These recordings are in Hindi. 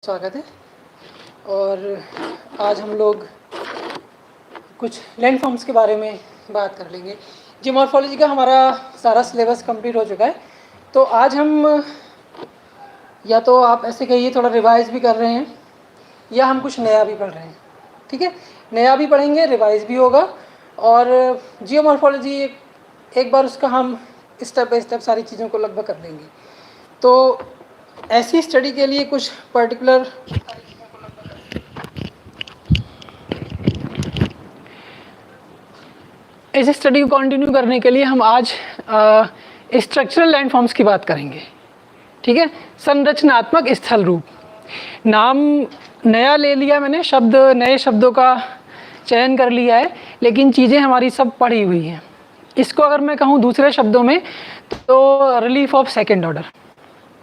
स्वागत है। और आज हम लोग कुछ लैंडफॉर्म्स के बारे में बात कर लेंगे। जियोमॉर्फोलॉजी का हमारा सारा सिलेबस कंप्लीट हो चुका है, तो आज हम या तो आप ऐसे कहिए थोड़ा रिवाइज भी कर रहे हैं या हम कुछ नया भी पढ़ रहे हैं। ठीक है, नया भी पढ़ेंगे, रिवाइज भी होगा। और जियोमॉर्फोलॉजी एक बार उसका हम स्टेप बाय स्टेप सारी चीज़ों को लगभग कर लेंगे। तो ऐसी स्टडी के लिए कुछ पर्टिकुलर इस स्टडी को कंटिन्यू करने के लिए हम आज स्ट्रक्चरल लैंडफॉर्म्स की बात करेंगे। ठीक है, संरचनात्मक स्थल रूप। नाम नया ले लिया मैंने, शब्द नए शब्दों का चयन कर लिया है, लेकिन चीज़ें हमारी सब पढ़ी हुई हैं। इसको अगर मैं कहूँ दूसरे शब्दों में तो रिलीफ ऑफ सेकेंड ऑर्डर।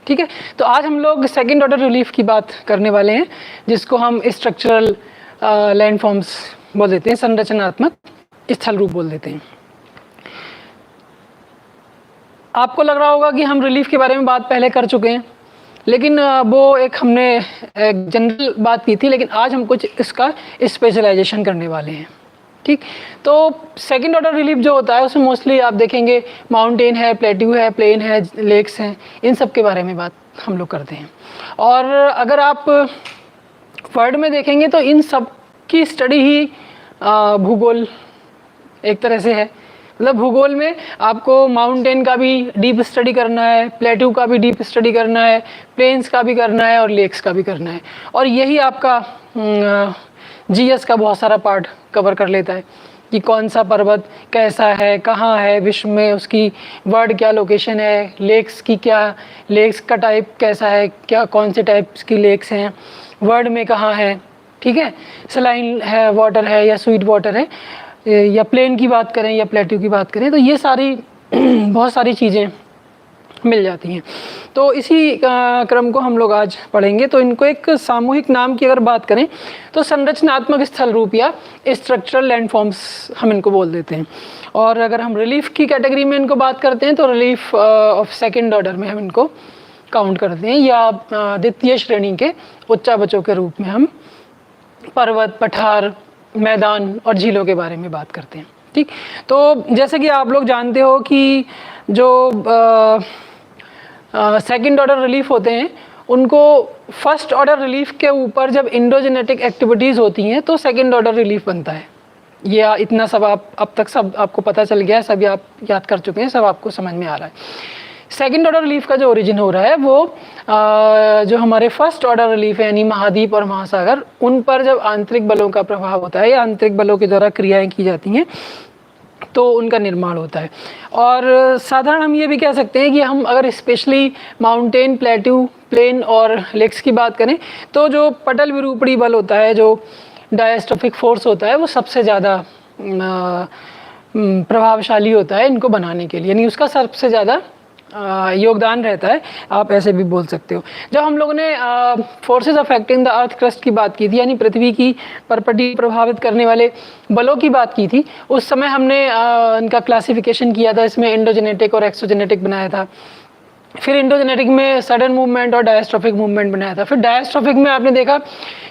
ठीक है, तो आज हम लोग सेकेंड ऑर्डर रिलीफ की बात करने वाले हैं, जिसको हम स्ट्रक्चरल लैंडफॉर्म्स बोल देते हैं, संरचनात्मक स्थल रूप बोल देते हैं। आपको लग रहा होगा कि हम रिलीफ के बारे में बात पहले कर चुके हैं, लेकिन वो एक हमने एक जनरल बात की थी, लेकिन आज हम कुछ इसका स्पेशलाइजेशन करने वाले हैं। ठीक, तो सेकंड ऑर्डर रिलीफ जो होता है उसमें मोस्टली आप देखेंगे माउंटेन है, प्लेट्यू है, प्लेन है, लेक्स हैं, इन सब के बारे में बात हम लोग करते हैं। और अगर आप वर्ड में देखेंगे तो इन सब की स्टडी ही भूगोल एक तरह से है। मतलब भूगोल में आपको माउंटेन का भी डीप स्टडी करना है, प्लेट्यू का भी डीप स्टडी करना है, प्लेन्स का भी करना है और लेक्स का भी करना है। और यही आपका जीएस का बहुत सारा पार्ट कवर कर लेता है कि कौन सा पर्वत कैसा है, कहाँ है विश्व में, उसकी वर्ल्ड क्या लोकेशन है, लेक्स की क्या, लेक्स का टाइप कैसा है, क्या कौन से टाइप्स की लेक्स हैं, वर्ल्ड में कहाँ है। ठीक है, सलाइन है, वाटर है या स्वीट वाटर है, या प्लेन की बात करें या प्लेट्यू की बात करें, तो ये सारी बहुत सारी चीज़ें मिल जाती हैं। तो इसी क्रम को हम लोग आज पढ़ेंगे। तो इनको एक सामूहिक नाम की अगर बात करें तो संरचनात्मक स्थल रूप या स्ट्रक्चरल लैंडफॉर्म्स हम इनको बोल देते हैं। और अगर हम रिलीफ की कैटेगरी में इनको बात करते हैं तो रिलीफ ऑफ सेकेंड ऑर्डर में हम इनको काउंट करते हैं, या द्वितीय श्रेणी के उच्चावचों के रूप में हम पर्वत, पठार, मैदान और झीलों के बारे में बात करते हैं। ठीक, तो जैसे कि आप लोग जानते हो कि जो सेकंड ऑर्डर रिलीफ होते हैं उनको फर्स्ट ऑर्डर रिलीफ के ऊपर जब इंडोजेनेटिक एक्टिविटीज़ होती हैं तो सेकंड ऑर्डर रिलीफ बनता है। ये इतना सब आप अब तक सब आपको पता चल गया है, सब आप याद कर चुके हैं, सब आपको समझ में आ रहा है। सेकेंड ऑर्डर रिलीफ का जो ओरिजिन हो रहा है वो जो हमारे फर्स्ट ऑर्डर रिलीफ है यानी महाद्वीप और महासागर, उन पर जब आंतरिक बलों का प्रभाव होता है या आंतरिक बलों के द्वारा क्रियाएं की जाती हैं तो उनका निर्माण होता है। और साधारण हम ये भी कह सकते हैं कि हम अगर स्पेशली माउंटेन, प्लेट्यू, प्लेन और लेक्स की बात करें तो जो पटल विरूपणी बल होता है, जो डायस्ट्रोफिक फोर्स होता है, वो सबसे ज़्यादा प्रभावशाली होता है इनको बनाने के लिए, यानी उसका सबसे ज़्यादा योगदान रहता है, आप ऐसे भी बोल सकते हो। जब हम लोगों ने forces affecting the earth crust की बात की थी, यानी पृथ्वी की परपटी प्रभावित करने वाले बलों की बात की थी, उस समय हमने इनका क्लासिफिकेशन किया था, इसमें इंडोजेनेटिक और एक्सोजेनेटिक बनाया था। फिर इंडोजेनेटिक में सडन मूवमेंट और डायस्ट्रोफिक मूवमेंट बनाया था। फिर डायस्ट्रोफिक में आपने देखा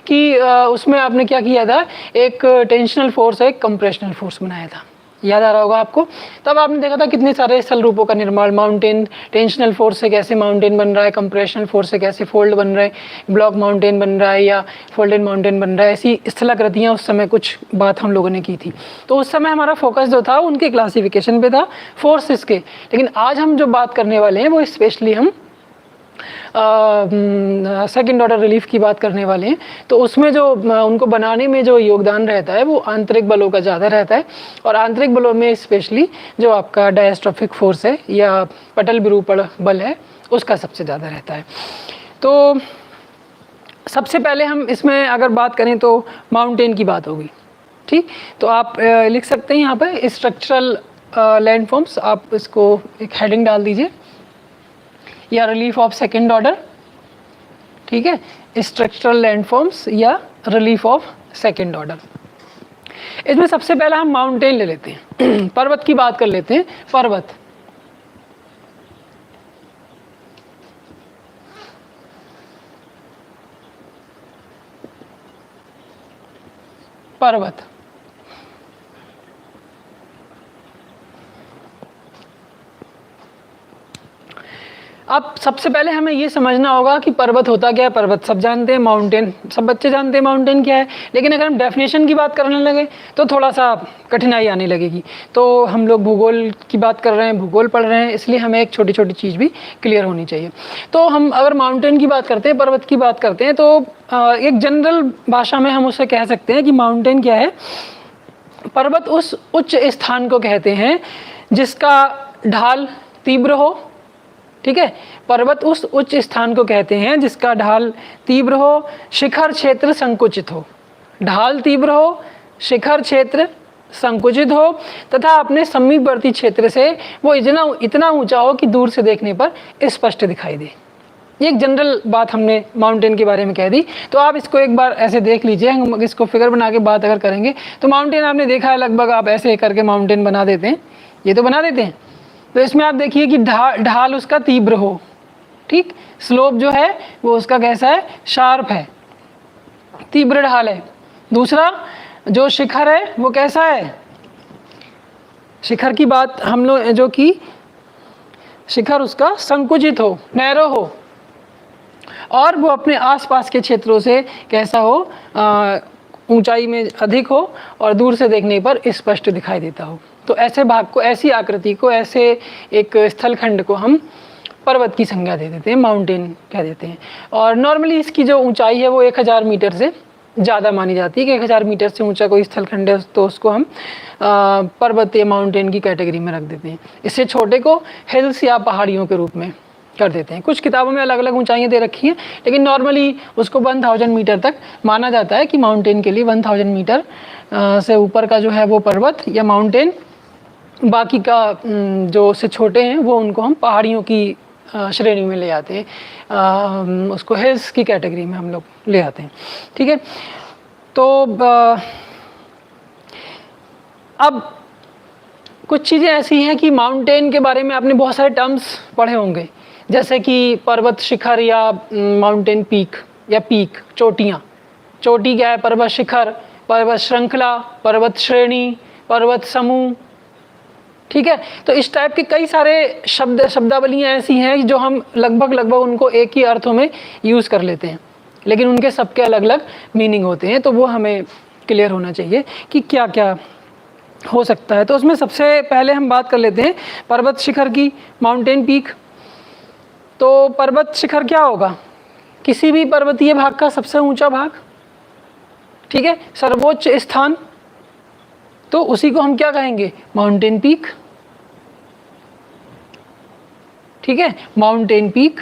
कि उसमें आपने क्या किया था, एक टेंशनल फोर्स और एक कंप्रेशनल फोर्स बनाया था, याद आ रहा होगा आपको। तब आपने देखा था कितने सारे स्थल रूपों का निर्माण, माउंटेन टेंशनल फोर्स से कैसे माउंटेन बन रहा है, कंप्रेशनल फोर्स से कैसे फोल्ड बन रहे हैं, ब्लॉक माउंटेन बन रहा है या फोल्डेड माउंटेन बन रहा है, ऐसी स्थलाकृतियाँ उस समय कुछ बात हम लोगों ने की थी। तो उस समय हमारा फोकस जो था उनके क्लासिफिकेशन पे था, फोर्सेस के। लेकिन आज हम जो बात करने वाले हैं वो स्पेशली हम सेकेंड ऑर्डर रिलीफ की बात करने वाले हैं। तो उसमें जो उनको बनाने में जो योगदान रहता है वो आंतरिक बलों का ज़्यादा रहता है, और आंतरिक बलों में स्पेशली जो आपका डायस्ट्रोफिक फोर्स है या पटल विरूपण बल है उसका सबसे ज़्यादा रहता है। तो सबसे पहले हम इसमें अगर बात करें तो माउंटेन की बात होगी। ठीक, तो आप लिख सकते हैं यहाँ पर स्ट्रक्चरल लैंडफॉर्म्स, आप इसको एक हेडिंग डाल दीजिए, या रिलीफ ऑफ सेकेंड ऑर्डर। ठीक है, स्ट्रक्चरल लैंडफॉर्म्स या रिलीफ ऑफ सेकेंड ऑर्डर। इसमें सबसे पहला हम माउंटेन ले लेते हैं पर्वत की बात कर लेते हैं। पर्वत, पर्वत। अब सबसे पहले हमें ये समझना होगा कि पर्वत होता क्या है। पर्वत सब जानते हैं, माउंटेन सब बच्चे जानते हैं माउंटेन क्या है, लेकिन अगर हम डेफिनेशन की बात करने लगे तो थोड़ा सा कठिनाई आने लगेगी। तो हम लोग भूगोल की बात कर रहे हैं, भूगोल पढ़ रहे हैं, इसलिए हमें एक छोटी छोटी चीज़ भी क्लियर होनी चाहिए। तो हम अगर माउंटेन की बात करते हैं, पर्वत की बात करते हैं, तो एक जनरल भाषा में हम उसे कह सकते हैं कि माउंटेन क्या है। पर्वत उस उच्च स्थान को कहते हैं जिसका ढाल तीव्र हो, ठीक है। पर्वत उस उच्च स्थान को कहते हैं जिसका ढाल तीव्र हो, शिखर क्षेत्र संकुचित हो। ढाल तीव्र हो, शिखर क्षेत्र संकुचित हो तथा अपने समीपवर्ती क्षेत्र से वो इतना ऊंचा हो कि दूर से देखने पर स्पष्ट दिखाई दे। ये एक जनरल बात हमने माउंटेन के बारे में कह दी। तो आप इसको एक बार ऐसे देख लीजिए, हम इसको फिगर बना के बात अगर करेंगे तो माउंटेन आपने देखा है, लगभग आप ऐसे करके माउंटेन बना देते हैं, ये तो बना देते हैं। तो इसमें आप देखिए कि ढाल उसका तीव्र हो, ठीक, स्लोप जो है वो उसका कैसा है, शार्प है, तीव्र ढाल है। दूसरा जो शिखर है वो कैसा है, शिखर की बात हम लोग जो कि शिखर उसका संकुचित हो, नैरो हो, और वो अपने आसपास के क्षेत्रों से कैसा हो, ऊंचाई में अधिक हो और दूर से देखने पर स्पष्ट दिखाई देता हो। तो ऐसे भाग को, ऐसी आकृति को, ऐसे एक स्थलखंड को हम पर्वत की संज्ञा दे देते हैं, माउंटेन कह देते हैं। और नॉर्मली इसकी जो ऊंचाई है वो 1000 मीटर से ज़्यादा मानी जाती है कि 1000 मीटर से ऊंचा कोई स्थलखंड है तो उसको हम पर्वत या माउंटेन की कैटेगरी में रख देते हैं। इससे छोटे को हिल्स या पहाड़ियों के रूप में कर देते हैं। कुछ किताबों में अलग अलग ऊंचाइयाँ दे रखी हैं, लेकिन नॉर्मली उसको 1000 मीटर तक माना जाता है कि माउंटेन के लिए 1000 मीटर से ऊपर का जो है वो पर्वत या माउंटेन, बाकी का जो से छोटे हैं वो उनको हम पहाड़ियों की श्रेणी में ले आते हैं, उसको हिल्स की कैटेगरी में हम लोग ले आते हैं, ठीक है। तो अब कुछ चीज़ें ऐसी हैं कि माउंटेन के बारे में आपने बहुत सारे टर्म्स पढ़े होंगे, जैसे कि पर्वत शिखर या माउंटेन पीक या पीक, चोटियाँ। चोटी क्या है, पर्वत शिखर, पर्वत श्रृंखला, पर्वत श्रेणी, पर्वत समूह, ठीक है। तो इस टाइप के कई सारे शब्दावलियाँ ऐसी हैं जो हम लगभग उनको एक ही अर्थों में यूज़ कर लेते हैं, लेकिन उनके सबके अलग अलग मीनिंग होते हैं। तो वो हमें क्लियर होना चाहिए कि क्या क्या हो सकता है। तो उसमें सबसे पहले हम बात कर लेते हैं पर्वत शिखर की, माउंटेन पीक। तो पर्वत शिखर क्या होगा, किसी भी पर्वतीय भाग का सबसे ऊंचा भाग, ठीक है, सर्वोच्च स्थान, तो उसी को हम क्या कहेंगे, माउंटेन पीक, ठीक है, माउंटेन पीक।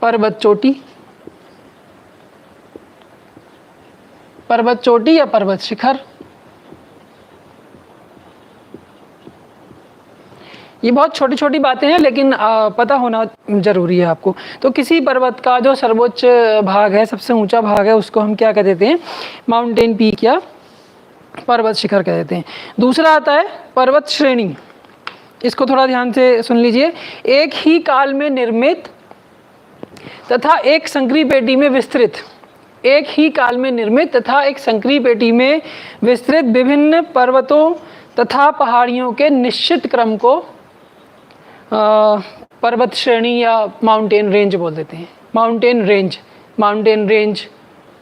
पर्वत चोटी, पर्वत चोटी या पर्वत शिखर, ये बहुत छोटी छोटी बातें हैं लेकिन पता होना जरूरी है आपको। तो किसी पर्वत का जो सर्वोच्च भाग है, सबसे ऊंचा भाग है, उसको हम क्या कह देते हैं, माउंटेन पीक या पर्वत शिखर कह देते हैं। दूसरा आता है पर्वत श्रेणी। इसको थोड़ा ध्यान से सुन लीजिए। एक ही काल में निर्मित तथा एक संकरी पेटी में विस्तृत, एक ही काल में निर्मित तथा एक संकरी पेटी में विस्तृत विभिन्न पर्वतों तथा पहाड़ियों के निश्चित क्रम को पर्वत श्रेणी या माउंटेन रेंज बोल देते हैं। माउंटेन रेंज,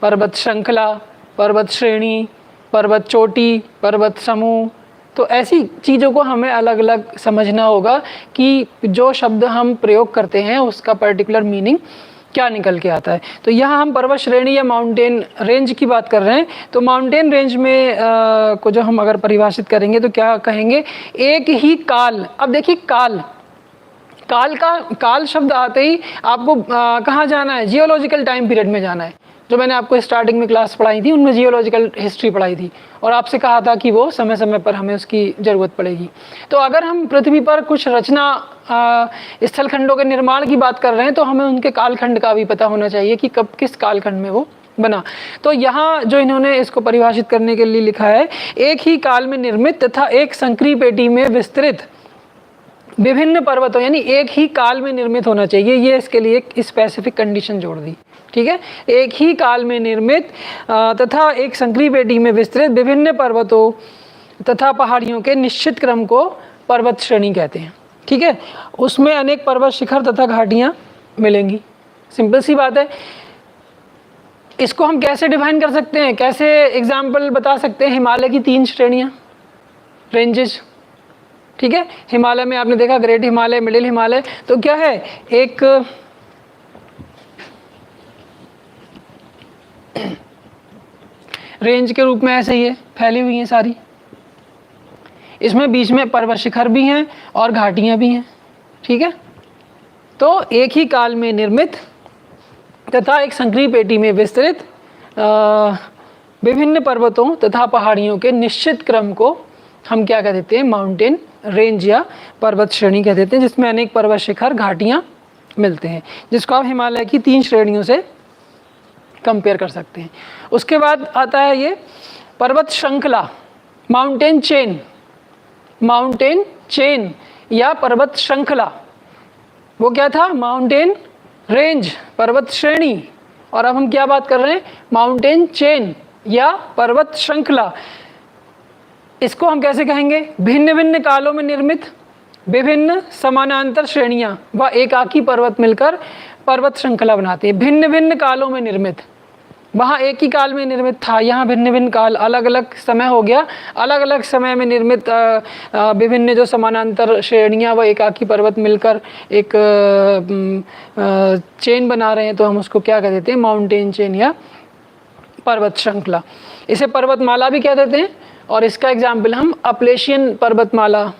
पर्वत श्रृंखला, पर्वत श्रेणी, पर्वत चोटी, पर्वत समूह। तो ऐसी चीज़ों को हमें अलग अलग समझना होगा कि जो शब्द हम प्रयोग करते हैं उसका पर्टिकुलर मीनिंग क्या निकल के आता है। तो यहाँ हम पर्वत श्रेणी या माउंटेन रेंज की बात कर रहे हैं। तो माउंटेन रेंज में को जो हम अगर परिभाषित करेंगे तो क्या कहेंगे, एक ही काल। अब देखिए काल शब्द आते ही आपको कहाँ जाना है, जियोलॉजिकल टाइम पीरियड में जाना है। जो मैंने आपको स्टार्टिंग में क्लास पढ़ाई थी उनमें जियोलॉजिकल हिस्ट्री पढ़ाई थी और आपसे कहा था कि वो समय समय पर हमें उसकी ज़रूरत पड़ेगी। तो अगर हम पृथ्वी पर कुछ रचना स्थलखंडों के निर्माण की बात कर रहे हैं तो हमें उनके कालखंड का भी पता होना चाहिए कि कब किस कालखंड में वो बना। तो यहाँ जो इन्होंने इसको परिभाषित करने के लिए लिखा है, एक ही काल में निर्मित तथा एक संकरी पेटी में विस्तृत विभिन्न पर्वतों यानी एक ही काल में निर्मित होना चाहिए, ये इसके लिए एक स्पेसिफिक कंडीशन जोड़ दी। ठीक है, एक ही काल में निर्मित तथा एक संकरी पेटी में विस्तृत विभिन्न पर्वतों तथा पहाड़ियों के निश्चित क्रम को पर्वत श्रेणी कहते हैं। ठीक है, उसमें अनेक पर्वत शिखर तथा घाटियाँ मिलेंगी। सिंपल सी बात है। इसको हम कैसे डिफाइन कर सकते हैं, कैसे एग्जाम्पल बता सकते हैं? हिमालय की 3 श्रेणियाँ, रेंजेस। ठीक है, हिमालय में आपने देखा ग्रेट हिमालय, मिडिल हिमालय, तो क्या है, एक रेंज के रूप में ऐसे ही है, फैली हुई हैं सारी। इसमें बीच में पर्वत शिखर भी हैं और घाटियाँ भी हैं। ठीक है, तो एक ही काल में निर्मित तथा एक संकरी पेटी में विस्तृत विभिन्न पर्वतों तथा पहाड़ियों के निश्चित क्रम को हम क्या कह देते हैं? माउंटेन रेंज या पर्वत श्रेणी कह देते हैं, जिसमें अनेक पर्वत शिखर घाटियाँ मिलते हैं, जिसको आप हिमालय की 3 श्रेणियों से कंपेयर कर सकते हैं। उसके बाद आता है ये पर्वत श्रृंखला, माउंटेन चेन, माउंटेन चेन या पर्वत श्रृंखला। वो क्या था? माउंटेन रेंज, पर्वत श्रेणी, और अब हम क्या बात कर रहे हैं? माउंटेन चेन या पर्वत श्रृंखला। इसको हम कैसे कहेंगे? भिन्न भिन्न कालों में निर्मित विभिन्न समानांतर श्रेणियां व एकाकी पर्वत मिलकर पर्वत श्रृंखला बनाती है। भिन्न भिन्न कालों में निर्मित, वहाँ एक ही काल में निर्मित था, यहाँ भिन्न भिन्न काल, अलग अलग समय हो गया, अलग अलग समय में निर्मित विभिन्न जो समानांतर श्रेणियाँ व एकाकी पर्वत मिलकर एक चेन बना रहे हैं, तो हम उसको क्या कह देते हैं? माउंटेन चेन या पर्वत श्रृंखला। इसे पर्वतमाला भी कह देते हैं, और इसका एग्जाम्पल हम अपलेशियन पर्वतमाला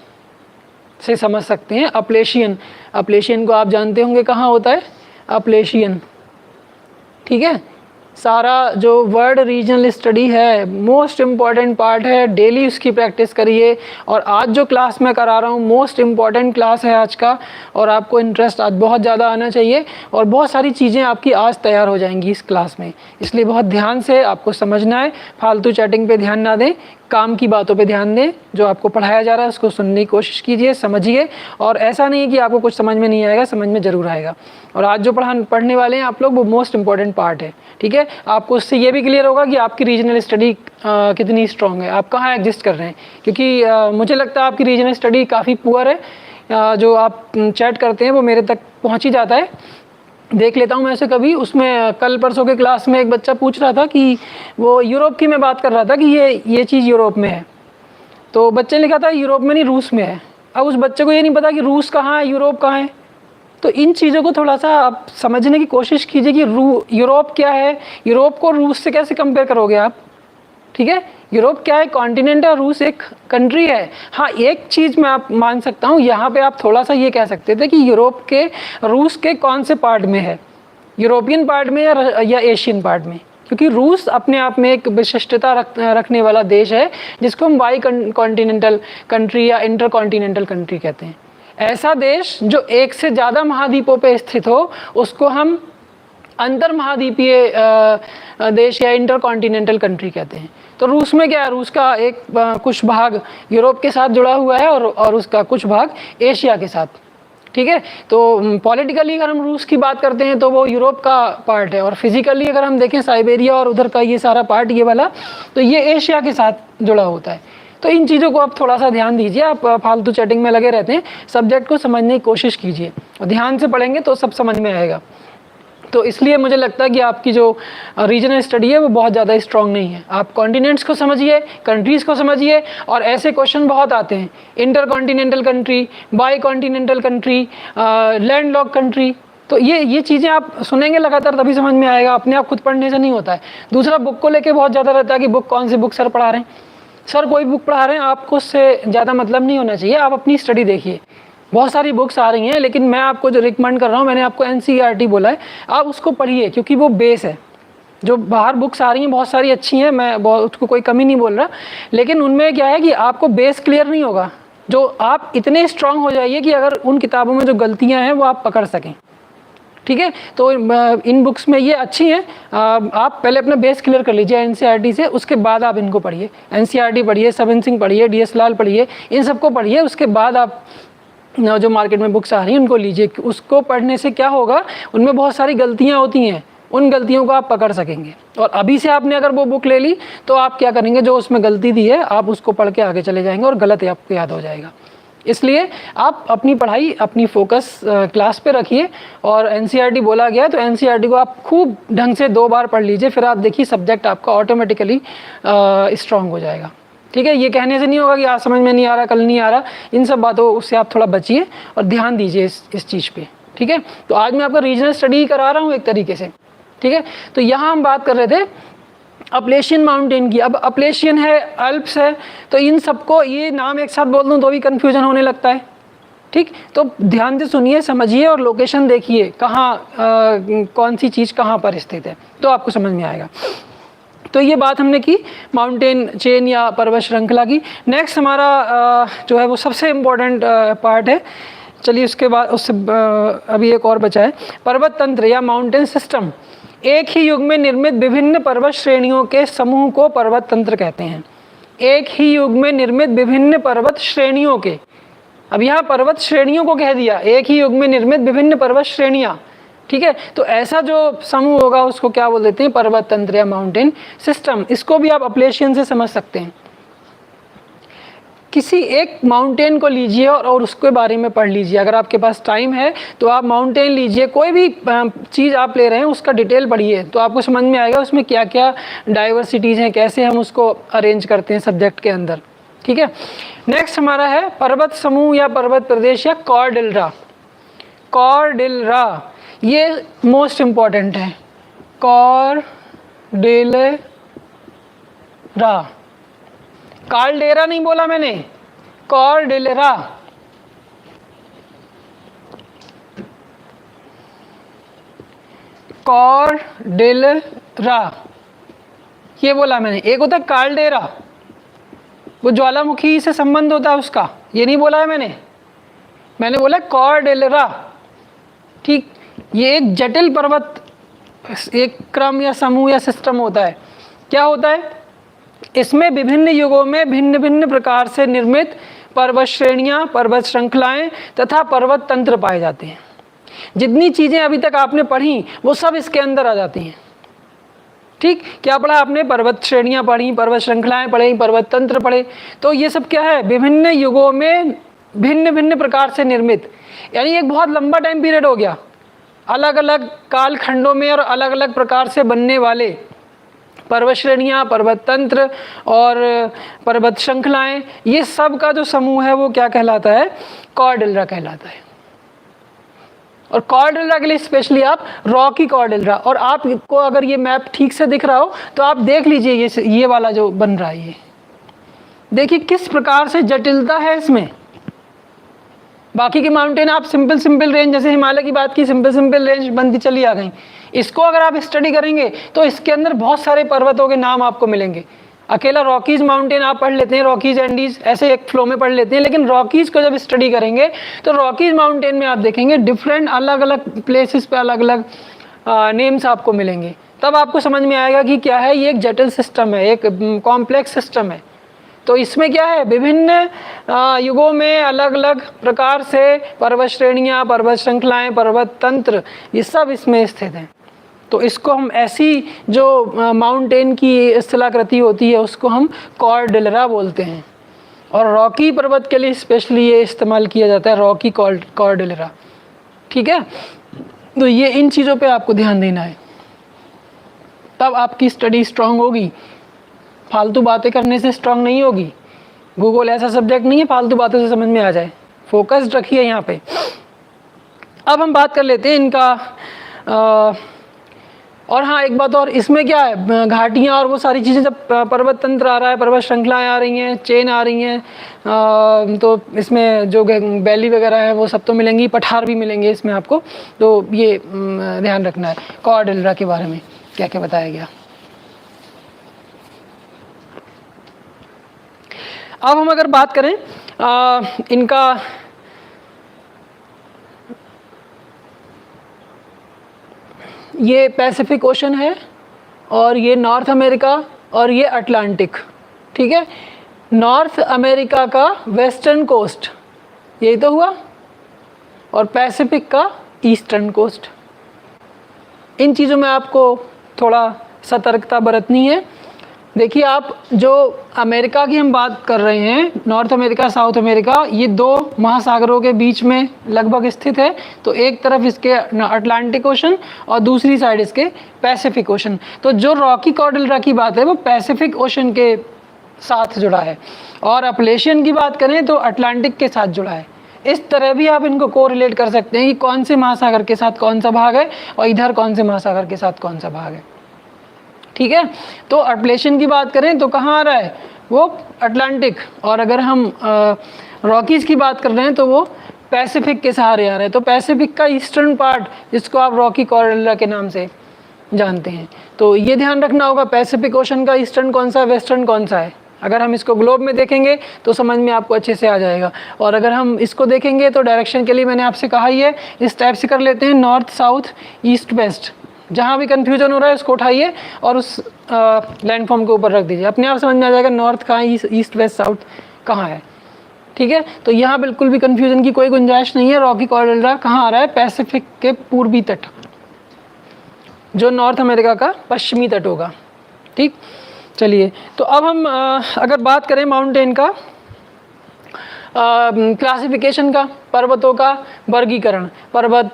से समझ सकते हैं। अपलेशियन, अपलेशियन को आप जानते होंगे कहाँ होता है? अपलेशियन। ठीक है, सारा जो वर्ल्ड रीजनल स्टडी है, मोस्ट इम्पॉर्टेंट पार्ट है, डेली उसकी प्रैक्टिस करिए। और आज जो क्लास मैं करा रहा हूँ, मोस्ट इम्पॉर्टेंट क्लास है आज का, और आपको इंटरेस्ट आज बहुत ज़्यादा आना चाहिए, और बहुत सारी चीज़ें आपकी आज तैयार हो जाएंगी इस क्लास में। इसलिए बहुत ध्यान से आपको समझना है, फालतू चैटिंग पे ध्यान ना दें, काम की बातों पे ध्यान दें। जो आपको पढ़ाया जा रहा है उसको सुनने की कोशिश कीजिए, समझिए, और ऐसा नहीं कि आपको कुछ समझ में नहीं आएगा, समझ में ज़रूर आएगा। और आज जो पढ़ने वाले हैं आप लोग, वो मोस्ट इम्पॉर्टेंट पार्ट है। ठीक है, आपको उससे ये भी क्लियर होगा कि आपकी रीजनल स्टडी कितनी स्ट्रॉन्ग है, आप कहाँ एग्जिस्ट कर रहे हैं। क्योंकि मुझे लगता है आपकी रीजनल स्टडी काफ़ी पुअर है। जो आप चैट करते हैं वो मेरे तक पहुँच ही जाता है, देख लेता हूँ मैं ऐसे कभी। उसमें कल परसों के क्लास में एक बच्चा पूछ रहा था कि वो यूरोप की मैं बात कर रहा था कि ये चीज़ यूरोप में है, तो बच्चे ने लिखा था यूरोप में नहीं, रूस में है। अब उस बच्चे को ये नहीं पता कि रूस कहाँ है, यूरोप कहाँ है। तो इन चीज़ों को थोड़ा सा आप समझने की कोशिश कीजिए कि यूरोप क्या है, यूरोप को रूस से कैसे कंपेयर करोगे आप। ठीक है, यूरोप क्या है? कॉन्टिनेंट है, रूस एक कंट्री है। हाँ, एक चीज़ मैं आप मान सकता हूँ, यहाँ पे आप थोड़ा सा ये कह सकते थे कि यूरोप के, रूस के कौन से पार्ट में है, यूरोपियन पार्ट में या एशियन पार्ट में। क्योंकि रूस अपने आप में एक विशिष्टता रखने वाला देश है, जिसको हम बाई कॉन्टिनेंटल कंट्री या इंटर कॉन्टिनेंटल कंट्री कहते हैं। ऐसा देश जो एक से ज़्यादा महाद्वीपों पे स्थित हो, उसको हम अंतर महाद्वीपीय देश या इंटर कॉन्टिनेंटल कंट्री कहते हैं। तो रूस में क्या है? रूस का एक कुछ भाग यूरोप के साथ जुड़ा हुआ है, और उसका कुछ भाग एशिया के साथ। ठीक है, तो पॉलिटिकली अगर हम रूस की बात करते हैं तो वो यूरोप का पार्ट है, और फिजिकली अगर हम देखें साइबेरिया और उधर का ये सारा पार्ट, ये वाला, तो ये एशिया के साथ जुड़ा होता है। तो इन चीज़ों को आप थोड़ा सा ध्यान दीजिए। आप फालतू चैटिंग में लगे रहते हैं, सब्जेक्ट को समझने की कोशिश कीजिए, और ध्यान से पढ़ेंगे तो सब समझ में आएगा। तो इसलिए मुझे लगता है कि आपकी जो रीजनल स्टडी है वो बहुत ज़्यादा स्ट्रॉन्ग नहीं है। आप कॉन्टिनेंट्स को समझिए, कंट्रीज़ को समझिए, और ऐसे क्वेश्चन बहुत आते हैं, inter continental country, by continental country, land lock country. तो ये चीज़ें आप सुनेंगे लगातार, तभी समझ में आएगा, अपने आप खुद पढ़ने से नहीं होता है। दूसरा, बुक को लेके बहुत ज़्यादा रहता है कि बुक, कौन सी बुक सर पढ़ा रहे हैं। सर कोई बुक पढ़ा रहे हैं, आपको उससे ज़्यादा मतलब नहीं होना चाहिए, आप अपनी स्टडी देखिए। बहुत सारी बुक्स आ रही हैं, लेकिन मैं आपको जो रिकमेंड कर रहा हूँ, मैंने आपको NCERT बोला है, आप उसको पढ़िए, क्योंकि वो बेस है। जो बाहर बुक्स आ रही हैं बहुत सारी अच्छी हैं, मैं उसको कोई कमी नहीं बोल रहा, लेकिन उनमें क्या है कि आपको बेस क्लियर नहीं होगा। जो आप इतने स्ट्रांग हो जाइए कि अगर उन किताबों में जो गलतियाँ हैं वो आप पकड़ सकें। ठीक है, तो इन बुक्स में ये अच्छी हैं। आप पहले अपना बेस क्लियर कर लीजिए NCERT से, उसके बाद आप इनको पढ़िए। NCERT पढ़िए, सबन सिंह पढ़िए, DS लाल पढ़िए, इन सबको पढ़िए, उसके बाद आप जो मार्केट में बुक्स आ रही हैं उनको लीजिए। उसको पढ़ने से क्या होगा, उनमें बहुत सारी गलतियाँ होती हैं, उन गलतियों को आप पकड़ सकेंगे। और अभी से आपने अगर वो बुक ले ली तो आप क्या करेंगे, जो उसमें गलती दी है आप उसको पढ़ के आगे चले जाएंगे और गलत आपको याद हो जाएगा। इसलिए आप अपनी पढ़ाई, अपनी फोकस क्लास पे रखिए। और एनसीईआरटी बोला गया तो एनसीईआरटी को आप खूब ढंग से 2 बार पढ़ लीजिए, फिर आप देखिए सब्जेक्ट आपका ऑटोमेटिकली स्ट्रांग हो जाएगा। ठीक है, ये कहने से नहीं होगा कि आज समझ में नहीं आ रहा, कल नहीं आ रहा, इन सब बातों से आप थोड़ा बचिए और ध्यान दीजिए इस चीज़ पे। ठीक है, तो आज मैं आपका रीजनल स्टडी करा रहा हूँ एक तरीके से। ठीक है, तो यहाँ हम बात कर रहे थे अपलेशियन माउंटेन की। अब अपलेशियन है, अल्प्स है, तो इन सबको ये नाम एक साथ बोल दूँ तो भी कन्फ्यूजन होने लगता है। ठीक, तो ध्यान से सुनिए, समझिए और लोकेशन देखिए कहाँ कौन सी चीज़ कहाँ पर स्थित है, तो आपको समझ में आएगा। तो ये बात हमने की माउंटेन चेन या पर्वत श्रृंखला की। नेक्स्ट हमारा जो है वो सबसे इम्पोर्टेंट पार्ट है। चलिए उसके बाद उससे अभी एक और बचा है, पर्वत तंत्र या माउंटेन सिस्टम। एक ही युग में निर्मित विभिन्न पर्वत श्रेणियों के समूह को पर्वत तंत्र कहते हैं। एक ही युग में निर्मित विभिन्न पर्वत श्रेणियों के, अब यहाँ पर्वत श्रेणियों को कह दिया, एक ही युग में निर्मित विभिन्न पर्वत श्रेणियाँ। ठीक है, तो ऐसा जो समूह होगा उसको क्या बोल देते हैं, पर्वत तंत्र या माउंटेन सिस्टम। इसको भी आप अपलेशियन से समझ सकते हैं। किसी एक माउंटेन को लीजिए और उसके बारे में पढ़ लीजिए। अगर आपके पास टाइम है तो आप माउंटेन लीजिए, कोई भी चीज़ आप ले रहे हैं उसका डिटेल पढ़िए, तो आपको समझ में आएगा उसमें क्या क्या डाइवर्सिटीज़ हैं, कैसे हम उसको अरेंज करते हैं सब्जेक्ट के अंदर। ठीक है, नेक्स्ट हमारा है पर्वत समूह या पर्वत प्रदेश या कॉर्डिलरा। कॉर्डिलरा ये मोस्ट इम्पॉर्टेंट है, कॉर्डिलरा। कार्डेरा नहीं बोला मैंने, कॉर्डिलरा। कॉर्डिलरा ये बोला मैंने। एक होता है कार्डेरा, वो ज्वालामुखी से संबंध होता है उसका, ये नहीं बोला है मैंने बोला कॉर्डिलरा। ठीक, ये एक जटिल पर्वत, एक क्रम या समूह या सिस्टम होता है। क्या होता है, इसमें विभिन्न युगों में भिन्न भिन्न प्रकार से निर्मित पर्वत श्रेणियाँ, पर्वत श्रृंखलाएं तथा पर्वत तंत्र पाए जाते हैं। जितनी चीज़ें अभी तक आपने पढ़ी वो सब इसके अंदर आ जाती हैं। ठीक, क्या पढ़ा आपने, पर्वत श्रेणियाँ पढ़ी, पर्वत श्रृंखलाएं पढ़ी, पर्वत तंत्र पढ़े, तो ये सब क्या है, विभिन्न युगों में भिन्न भिन्न प्रकार से निर्मित, यानी एक बहुत लंबा टाइम पीरियड हो गया, अलग अलग काल खंडों में और अलग अलग प्रकार से बनने वाले पर्वत श्रेणियाँ, पर्वत तंत्र और पर्वत श्रृंखलाएं, ये सब का जो समूह है वो क्या कहलाता है, कॉर्डिलरा कहलाता है। और कॉर्डिलरा के लिए स्पेशली आप रॉकी कॉर्डिलरा, और आपको अगर ये मैप ठीक से दिख रहा हो तो आप देख लीजिए ये वाला जो बन रहा है, ये देखिए किस प्रकार से जटिलता है इसमें। बाकी के माउंटेन आप सिंपल रेंज, जैसे हिमालय की बात की, सिंपल रेंज बनती चली आ गई। इसको अगर आप स्टडी करेंगे तो इसके अंदर बहुत सारे पर्वतों के नाम आपको मिलेंगे। अकेला रॉकीज माउंटेन आप पढ़ लेते हैं, रॉकीज एंडीज ऐसे एक फ्लो में पढ़ लेते हैं, लेकिन रॉकीज को जब स्टडी करेंगे तो रॉकीज माउंटेन में आप देखेंगे डिफरेंट अलग अलग प्लेसेस पे अलग अलग नेम्स आपको मिलेंगे। तब आपको समझ में आएगा कि क्या है, ये एक जटिल सिस्टम है, एक कॉम्प्लेक्स सिस्टम है। तो इसमें क्या है, विभिन्न युगों में अलग अलग प्रकार से पर्वत श्रेणियाँ, पर्वत श्रृंखलाएँ, पर्वत तंत्र, ये सब इसमें स्थित हैं। तो इसको हम ऐसी जो माउंटेन की स्थलाकृति होती है उसको हम कॉर्डिलरा बोलते हैं। और रॉकी पर्वत के लिए स्पेशली ये इस्तेमाल किया जाता है, रॉकी कॉर्डिलरा। ठीक है, तो ये इन चीज़ों पे आपको ध्यान देना है, तब आपकी स्टडी स्ट्रांग होगी। फालतू बातें करने से स्ट्रांग नहीं होगी। भूगोल ऐसा सब्जेक्ट नहीं है फालतू बातों से समझ में आ जाए, फोकस्ड रखिए यहाँ पे। अब हम बात कर लेते हैं इनका और हाँ, एक बात और, इसमें क्या है, घाटियाँ और वो सारी चीज़ें, जब पर्वत तंत्र आ रहा है, पर्वत श्रृंखलाएँ आ रही हैं, चेन आ रही हैं, तो इसमें जो वैली वगैरह है वो सब तो मिलेंगी, पठार भी मिलेंगे इसमें आपको। तो ये ध्यान रखना है कॉर्डिलरा के बारे में क्या क्या बताया गया। अब हम अगर बात करें इनका, ये पैसिफिक ओशन है और ये नॉर्थ अमेरिका और ये अटलांटिक। ठीक है, नॉर्थ अमेरिका का वेस्टर्न कोस्ट यही तो हुआ, और पैसिफिक का ईस्टर्न कोस्ट। इन चीज़ों में आपको थोड़ा सतर्कता बरतनी है। देखिए, आप जो अमेरिका की हम बात कर रहे हैं, नॉर्थ अमेरिका, साउथ अमेरिका, ये दो महासागरों के बीच में लगभग स्थित है। तो एक तरफ इसके अटलांटिक ओशन और दूसरी साइड इसके पैसिफिक ओशन। तो जो रॉकी कॉर्डेलिया की बात है वो पैसिफिक ओशन के साथ जुड़ा है, और अपलेशियन की बात करें तो अटलांटिक के साथ जुड़ा है। इस तरह भी आप इनको कोरिलेट कर सकते हैं कि कौन से महासागर के साथ कौन सा भाग है और इधर कौन से महासागर के साथ कौन सा भाग है। ठीक है, तो अपलेशियन की बात करें तो कहाँ आ रहा है, वो अटलांटिक, और अगर हम रॉकीज़ की बात कर रहे हैं तो वो पैसिफिक के सहारे आ रहा है। तो पैसिफिक का ईस्टर्न पार्ट, जिसको आप रॉकी कॉर्डेलिया के नाम से जानते हैं, तो ये ध्यान रखना होगा पैसिफिक ओशन का ईस्टर्न कौन सा है, वेस्टर्न कौन सा है। अगर हम इसको ग्लोब में देखेंगे तो समझ में आपको अच्छे से आ जाएगा, और अगर हम इसको देखेंगे तो डायरेक्शन के लिए मैंने आपसे कहा ही है, इस टाइप से कर लेते हैं, नॉर्थ साउथ ईस्ट वेस्ट। जहाँ भी कन्फ्यूजन हो रहा है उसको उठाइए और उस लैंडफॉर्म के ऊपर रख दीजिए, अपने आप समझ में आ जाएगा नॉर्थ कहाँ है, ईस्ट वेस्ट साउथ कहाँ है। ठीक है, तो यहाँ बिल्कुल भी कन्फ्यूजन की कोई गुंजाइश नहीं है। रॉकी कॉर्डेलिया कहाँ आ रहा है, पैसिफिक के पूर्वी तट, जो नॉर्थ अमेरिका का पश्चिमी तट होगा। ठीक, चलिए, तो अब हम अगर बात करें माउंटेन का क्लासिफिकेशन का, पर्वतों का वर्गीकरण, पर्वत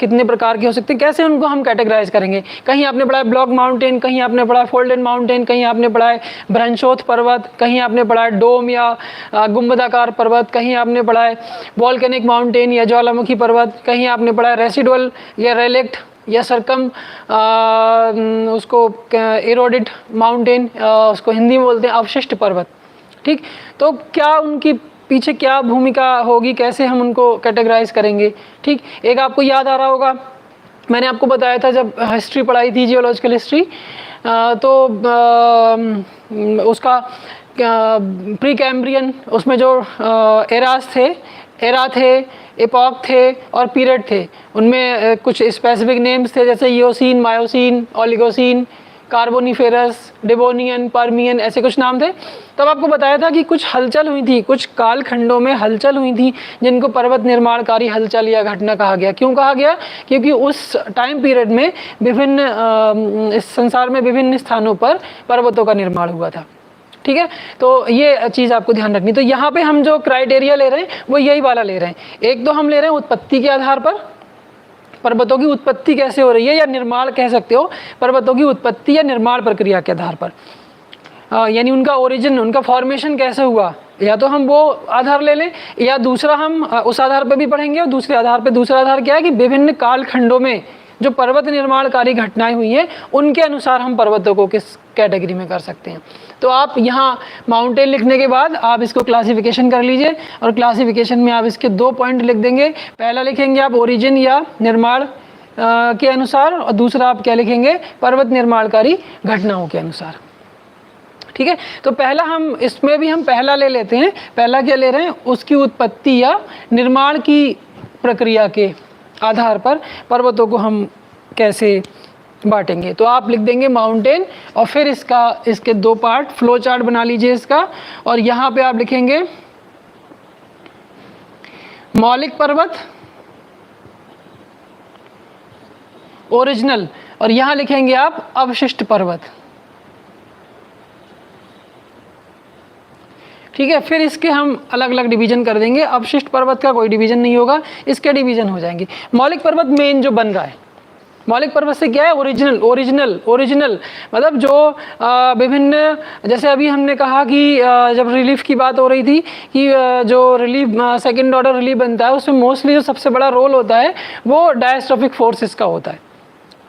कितने प्रकार के हो सकते हैं, कैसे उनको हम कैटेगराइज करेंगे। कहीं आपने पढ़ा है ब्लॉक माउंटेन, कहीं आपने पढ़ा है फोल्डेड माउंटेन, कहीं आपने पढ़ा है ब्रंशोथ पर्वत, कहीं आपने पढ़ा है डोम या गुंबदाकार पर्वत, कहीं आपने पढ़ा है वॉल्केनिक माउंटेन या ज्वालामुखी पर्वत, कहीं आपने पढ़ा है रेसिडुअल या रेलेक्ट या सरकम उसको एरोडेड माउंटेन, उसको हिंदी में बोलते हैं अवशिष्ट पर्वत। ठीक, तो क्या उनकी पीछे क्या भूमिका होगी, कैसे हम उनको कैटेगराइज करेंगे। ठीक, एक आपको याद आ रहा होगा, मैंने आपको बताया था जब हिस्ट्री पढ़ाई थी, जियोलॉजिकल हिस्ट्री, तो उसका प्री कैम्ब्रियन, उसमें जो एरा थे, एपॉक थे और पीरियड थे, उनमें कुछ स्पेसिफिक नेम्स थे, जैसे Eocene, Miocene, Oligocene, Carboniferous, Devonian, Permian, ऐसे कुछ नाम थे। तब आपको बताया था कि कुछ हलचल हुई थी, कुछ कालखंडों में हलचल हुई थी, जिनको पर्वत निर्माणकारी हलचल या घटना कहा गया। क्यों कहा गया, क्योंकि उस टाइम पीरियड में विभिन्न इस संसार में विभिन्न स्थानों पर पर्वतों का निर्माण हुआ था। ठीक है, तो ये चीज़ आपको ध्यान रखनी। तो यहाँ पे हम जो क्राइटेरिया ले रहे हैं वो यही वाला ले रहे हैं। एक तो हम ले रहे हैं उत्पत्ति के आधार पर, पर्वतों की उत्पत्ति कैसे हो रही है, या निर्माण कह सकते हो, पर्वतों की उत्पत्ति या निर्माण प्रक्रिया के आधार पर, यानी उनका ओरिजिन, उनका फॉर्मेशन कैसे हुआ, या तो हम वो आधार ले लें, या दूसरा हम उस आधार पर भी पढ़ेंगे। और दूसरे आधार पर, दूसरा आधार क्या है कि विभिन्न कालखंडों में जो पर्वत निर्माणकारी घटनाएं हुई हैं उनके अनुसार हम पर्वतों को किस कैटेगरी में कर सकते हैं। तो आप यहाँ माउंटेन लिखने के बाद आप इसको क्लासिफिकेशन कर लीजिए, और क्लासिफिकेशन में आप इसके 2 पॉइंट लिख देंगे। पहला लिखेंगे आप ओरिजिन या निर्माण के अनुसार, और दूसरा आप क्या लिखेंगे, पर्वत निर्माणकारी घटनाओं के अनुसार। ठीक है, तो पहला हम इसमें भी हम पहला ले लेते हैं। पहला क्या ले रहे हैं, उसकी उत्पत्ति या निर्माण की प्रक्रिया के आधार पर पर्वतों को हम कैसे बांटेंगे। तो आप लिख देंगे माउंटेन, और फिर इसके 2 पार्ट, फ्लो चार्ट बना लीजिए इसका, और यहाँ पे आप लिखेंगे मौलिक पर्वत, ओरिजिनल, और यहाँ लिखेंगे आप अवशिष्ट पर्वत। ठीक है, फिर इसके हम अलग अलग डिवीजन कर देंगे। अवशिष्ट पर्वत का कोई डिवीजन नहीं होगा, इसके डिवीजन हो जाएंगे। मौलिक पर्वत मेन जो बन रहा है, मौलिक पर्वत से क्या है, ओरिजिनल मतलब जो विभिन्न, जैसे अभी हमने कहा कि जब रिलीफ की बात हो रही थी कि जो रिलीफ सेकंड ऑर्डर रिलीफ बनता है उसमें मोस्टली जो सबसे बड़ा रोल होता है वो डायस्ट्रोफिक फोर्सेस का होता है।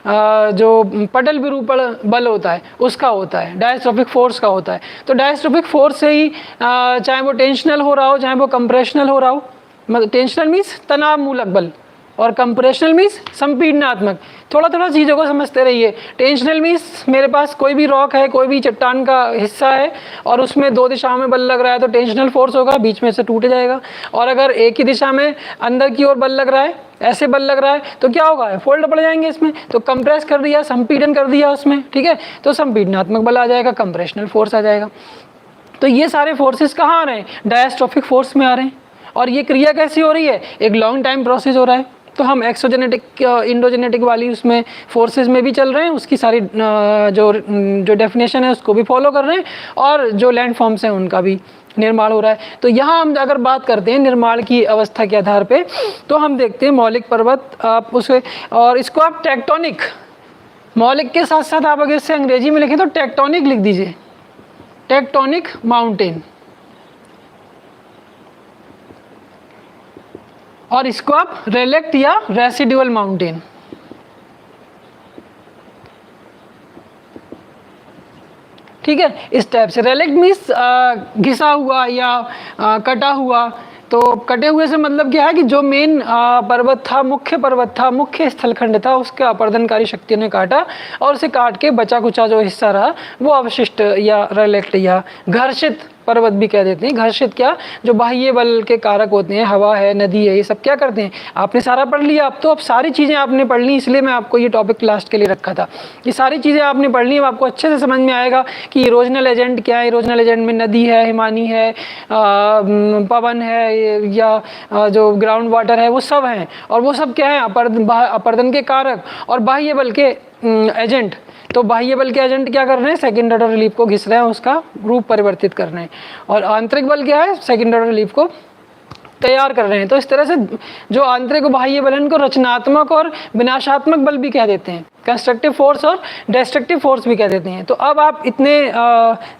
जो पटल विरूपण बल होता है उसका होता है, डायस्ट्रोफिक फोर्स का होता है। तो डायस्ट्रोफिक फोर्स से ही चाहे वो टेंशनल हो रहा हो, चाहे वो कंप्रेशनल हो रहा हो, मतलब टेंशनल मीन्स तनाव मूलक बल, और कंप्रेशनल मीन्स संपीड़नात्मक। थोड़ा थोड़ा चीज़ों को समझते रहिए। टेंशनल मीन्स मेरे पास कोई भी रॉक है, कोई भी चट्टान का हिस्सा है, और उसमें 2 दिशाओं में बल लग रहा है तो टेंशनल फोर्स होगा, बीच में से टूट जाएगा। और अगर एक ही दिशा में अंदर की ओर बल लग रहा है, ऐसे बल लग रहा है, तो क्या होगा, फोल्ड पड़ जाएंगे इसमें। तो कंप्रेस कर दिया, संपीड़न कर दिया उसमें, ठीक है, तो संपीड़नात्मक बल आ जाएगा, कंप्रेशनल फोर्स आ जाएगा। तो ये सारे फोर्सेस कहाँ आ रहे हैं, डायस्ट्रोफिक फोर्स में आ रहे हैं। और ये क्रिया कैसी हो रही है, एक लॉन्ग टाइम प्रोसेस हो रहा है। तो हम एक्सोजेनेटिक इंडोजेनेटिक वाली उसमें फोर्सेस में भी चल रहे हैं, उसकी सारी जो डेफिनेशन है उसको भी फॉलो कर रहे हैं, और जो लैंड फॉर्म्स हैं उनका भी निर्माण हो रहा है। तो यहाँ हम अगर बात करते हैं निर्माण की अवस्था के आधार पे, तो हम देखते हैं मौलिक पर्वत, आप उसे, और इसको आप टेक्टोनिक, मौलिक के साथ साथ आप अगर इसे अंग्रेजी में लिखें तो टेक्टोनिक लिख दीजिए, टेक्टोनिक माउंटेन, और इसको आप रेलेक्ट या रेसिडुअल माउंटेन, ठीक है, इस टाइप से। रेलेक्ट मीन्स घिसा हुआ या कटा हुआ। तो कटे हुए से मतलब क्या है कि जो मेन पर्वत था, मुख्य पर्वत था, मुख्य स्थलखंड था, उसके अपरदनकारी शक्तियों ने काटा, और उसे काट के बचा कुचा जो हिस्सा रहा वो अवशिष्ट या रेलेक्ट या घर्षित पर्वत भी कह देते हैं। घर्षित क्या, जो बाह्य बल के कारक होते हैं, हवा है, नदी है, ये सब क्या करते हैं। आपने सारा पढ़ लिया, अब तो अब सारी चीज़ें आपने पढ़ ली, इसलिए मैं आपको ये टॉपिक लास्ट के लिए रखा था। ये सारी चीज़ें आपने पढ़ ली, अब आपको अच्छे से समझ में आएगा कि इरोजनल एजेंट क्या है। इरोजनल एजेंट में नदी है, हिमानी है, पवन है, या जो ग्राउंड वाटर है, वो सब हैं। और वो सब क्या है, अपर्दन के कारक और बाह्य बल के एजेंट। तो बाह्य बल के एजेंट क्या कर रहे हैं, सेकंड ऑर्डर रिलीफ को घिस रहे हैं, उसका रूप परिवर्तित कर रहे हैं। और आंतरिक बल क्या है, सेकंड ऑर्डर रिलीफ को तैयार कर रहे हैं। तो इस तरह से जो आंतरिक बाह्य बल है, इनको रचनात्मक और विनाशात्मक बल भी कह देते हैं, कंस्ट्रक्टिव फोर्स और डिस्ट्रक्टिव फोर्स भी कह देते हैं। तो अब आप इतने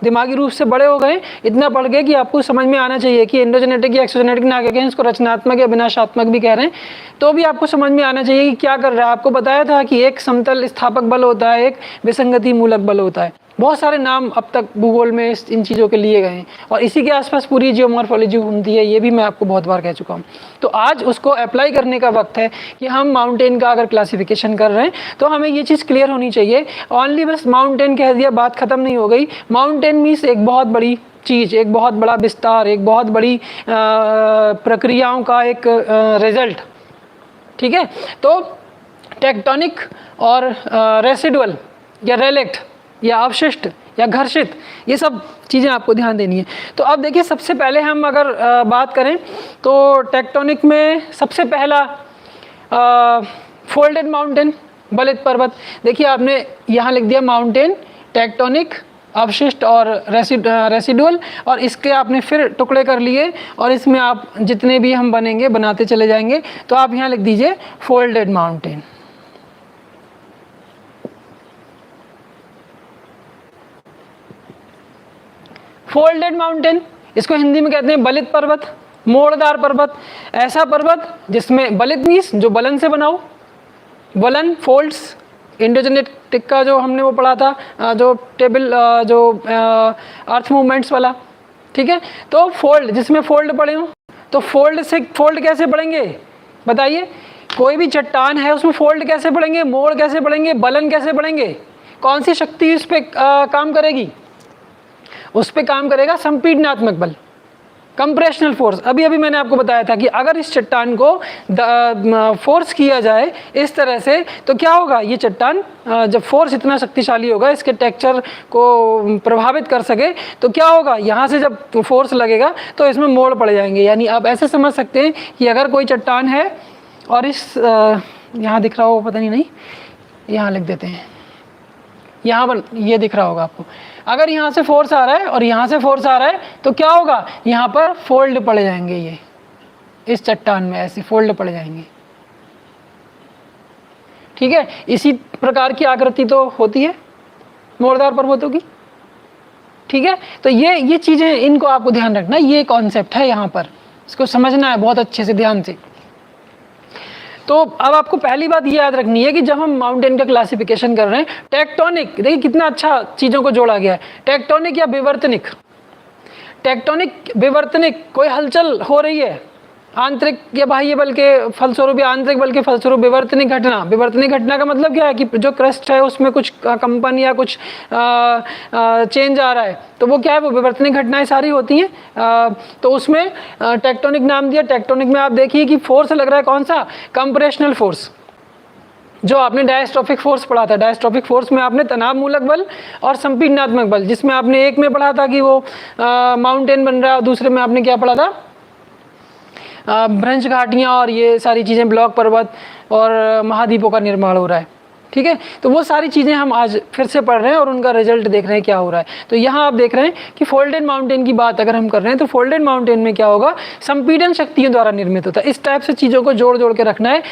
दिमागी रूप से बड़े हो गए, इतना पढ़ गए कि आपको समझ में आना चाहिए कि एंडोजेनेटिक या एक्सोजेनेटिक ना कहें, इसको रचनात्मक या विनाशात्मक भी कह रहे हैं। तो भी आपको समझ में आना चाहिए कि क्या कर रहा है। आपको बताया था कि एक समतल स्थापक बल होता है, एक विसंगति मूलक बल होता है। बहुत सारे नाम अब तक भूगोल में इन चीज़ों के लिए गए हैं, और इसी के आसपास पूरी जियोमॉर्फोलॉजी घूमती है, ये भी मैं आपको बहुत बार कह चुका हूँ। तो आज उसको अप्लाई करने का वक्त है कि हम माउंटेन का अगर क्लासिफिकेशन कर रहे हैं तो हमें ये चीज़ क्लियर होनी चाहिए। ओनली बस माउंटेन कह दिया, बात खत्म नहीं हो गई। माउंटेन मीन्स एक बहुत बड़ी चीज़, एक बहुत बड़ा विस्तार, एक बहुत बड़ी प्रक्रियाओं का एक रिजल्ट, ठीक है। तो टेक्टोनिक और रेसिडुअल या रेलेक्ट या अवशिष्ट या घर्षित, ये सब चीज़ें आपको ध्यान देनी है। तो अब देखिए, सबसे पहले हम अगर बात करें तो टेक्टोनिक में सबसे पहला फोल्डेड माउंटेन, बलित पर्वत। देखिए आपने यहाँ लिख दिया माउंटेन, टेक्टोनिक, अवशिष्ट और रेसिडुअल, और इसके आपने फिर टुकड़े कर लिए, और इसमें आप जितने भी हम बनेंगे बनाते चले जाएंगे। तो आप यहाँ लिख दीजिए फोल्डेड माउंटेन। फोल्डेड माउंटेन, इसको हिंदी में कहते हैं बलित पर्वत, मोड़दार पर्वत। ऐसा पर्वत जिसमें बलित मीन्स जो बलन से बना हो, बलन, फोल्ड्स, इंडोजेनेटिक का जो हमने वो पढ़ा था, जो टेबल, जो अर्थ मूवमेंट्स वाला, ठीक है। तो फोल्ड, जिसमें फोल्ड पड़े हो। तो फोल्ड से फोल्ड कैसे पढ़ेंगे बताइए, कोई भी चट्टान है उसमें फोल्ड कैसे पढ़ेंगे, मोड़ कैसे पढ़ेंगे, बलन कैसे पढ़ेंगे, कौन सी शक्ति उस पर काम करेगी, उस पर काम करेगा संपीडनात्मक बल, कंप्रेशनल फोर्स। अभी अभी मैंने आपको बताया था कि अगर इस चट्टान को फोर्स किया जाए इस तरह से, तो क्या होगा, ये चट्टान जब फोर्स इतना शक्तिशाली होगा, इसके टेक्सचर को प्रभावित कर सके, तो क्या होगा, यहाँ से जब फोर्स लगेगा तो इसमें मोड़ पड़ जाएंगे। यानी आप ऐसे समझ सकते हैं कि अगर कोई चट्टान है और इस यहाँ दिख रहा हो, पता नहीं, यहाँ लिख देते हैं, यहाँ पर ये दिख रहा होगा आपको। अगर यहाँ से फोर्स आ रहा है और यहाँ से फोर्स आ रहा है, तो क्या होगा, यहाँ पर फोल्ड पड़ जाएंगे, ये इस चट्टान में ऐसे फोल्ड पड़ जाएंगे, ठीक है। इसी प्रकार की आकृति तो होती है मोड़दार पर्वतों की, ठीक है। तो ये चीज़ें, इनको आपको ध्यान रखना, ये कॉन्सेप्ट है यहाँ पर, इसको समझना है बहुत अच्छे से, ध्यान से। तो अब आपको पहली बात ये याद रखनी है कि जब हम माउंटेन का क्लासिफिकेशन कर रहे हैं, टेक्टोनिक, देखिए कितना अच्छा चीज़ों को जोड़ा गया है, टेक्टोनिक या विवर्तनिक। टेक्टोनिक, विवर्तनिक, कोई हलचल हो रही है आंतरिक या बाह्य बल के फलस्वरूप या आंतरिक बल के फलस्वरूप, विवर्तनिक घटना। विवर्तनिक घटना का मतलब क्या है कि जो क्रस्ट है उसमें कुछ कंपन या कुछ चेंज आ रहा है, तो वो क्या है, वो विवर्तनिक घटनाएं सारी होती हैं। तो उसमें टेक्टोनिक नाम दिया। टेक्टोनिक में आप देखिए कि फोर्स लग रहा है, कौन सा, कंप्रेशनल फोर्स, जो आपने डायस्ट्रोफिक फोर्स पढ़ा था। डायस्ट्रोफिक फोर्स में आपने तनाव मूलक बल और संपीडनात्मक बल, जिसमें आपने एक में पढ़ा था कि वो माउंटेन बन रहा है, और दूसरे में आपने क्या पढ़ा था, भ्रंश घाटियाँ और ये सारी चीज़ें, ब्लॉक पर्वत और महाद्वीपों का निर्माण हो रहा है। ठीक है, तो वो सारी चीज़ें हम आज फिर से पढ़ रहे हैं और उनका रिजल्ट देख रहे हैं क्या हो रहा है। तो यहाँ आप देख रहे हैं कि फोल्डेड माउंटेन की बात अगर हम कर रहे हैं तो फोल्डेड माउंटेन में क्या होगा, संपीड़न शक्तियों द्वारा निर्मित होता है। इस टाइप से चीज़ों को जोड़ जोड़ के रखना है।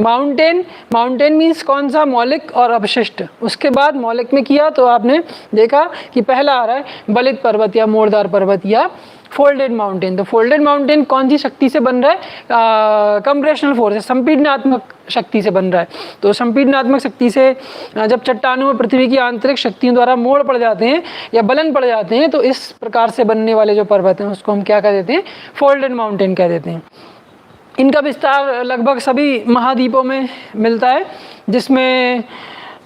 माउंटेन मीन्स कौन सा, मौलिक और अवशिष्ट। उसके बाद मौलिक में किया तो आपने देखा कि पहला आ रहा है बलित पर्वत या मोरदार पर्वत या फोल्डेड माउंटेन। तो फोल्डेड माउंटेन कौन सी शक्ति से बन रहा है, कंप्रेशनल फोर्स, संपीडनात्मक शक्ति से बन रहा है। तो संपीडनात्मक शक्ति से जब चट्टानों में पृथ्वी की आंतरिक शक्तियों द्वारा मोड़ पड़ जाते हैं या बलन पड़ जाते हैं तो इस प्रकार से बनने वाले जो पर्वत हैं उसको हम क्या कह देते हैं, फोल्डेड माउंटेन कह देते हैं। इनका विस्तार लगभग सभी महाद्वीपों में मिलता है, जिसमें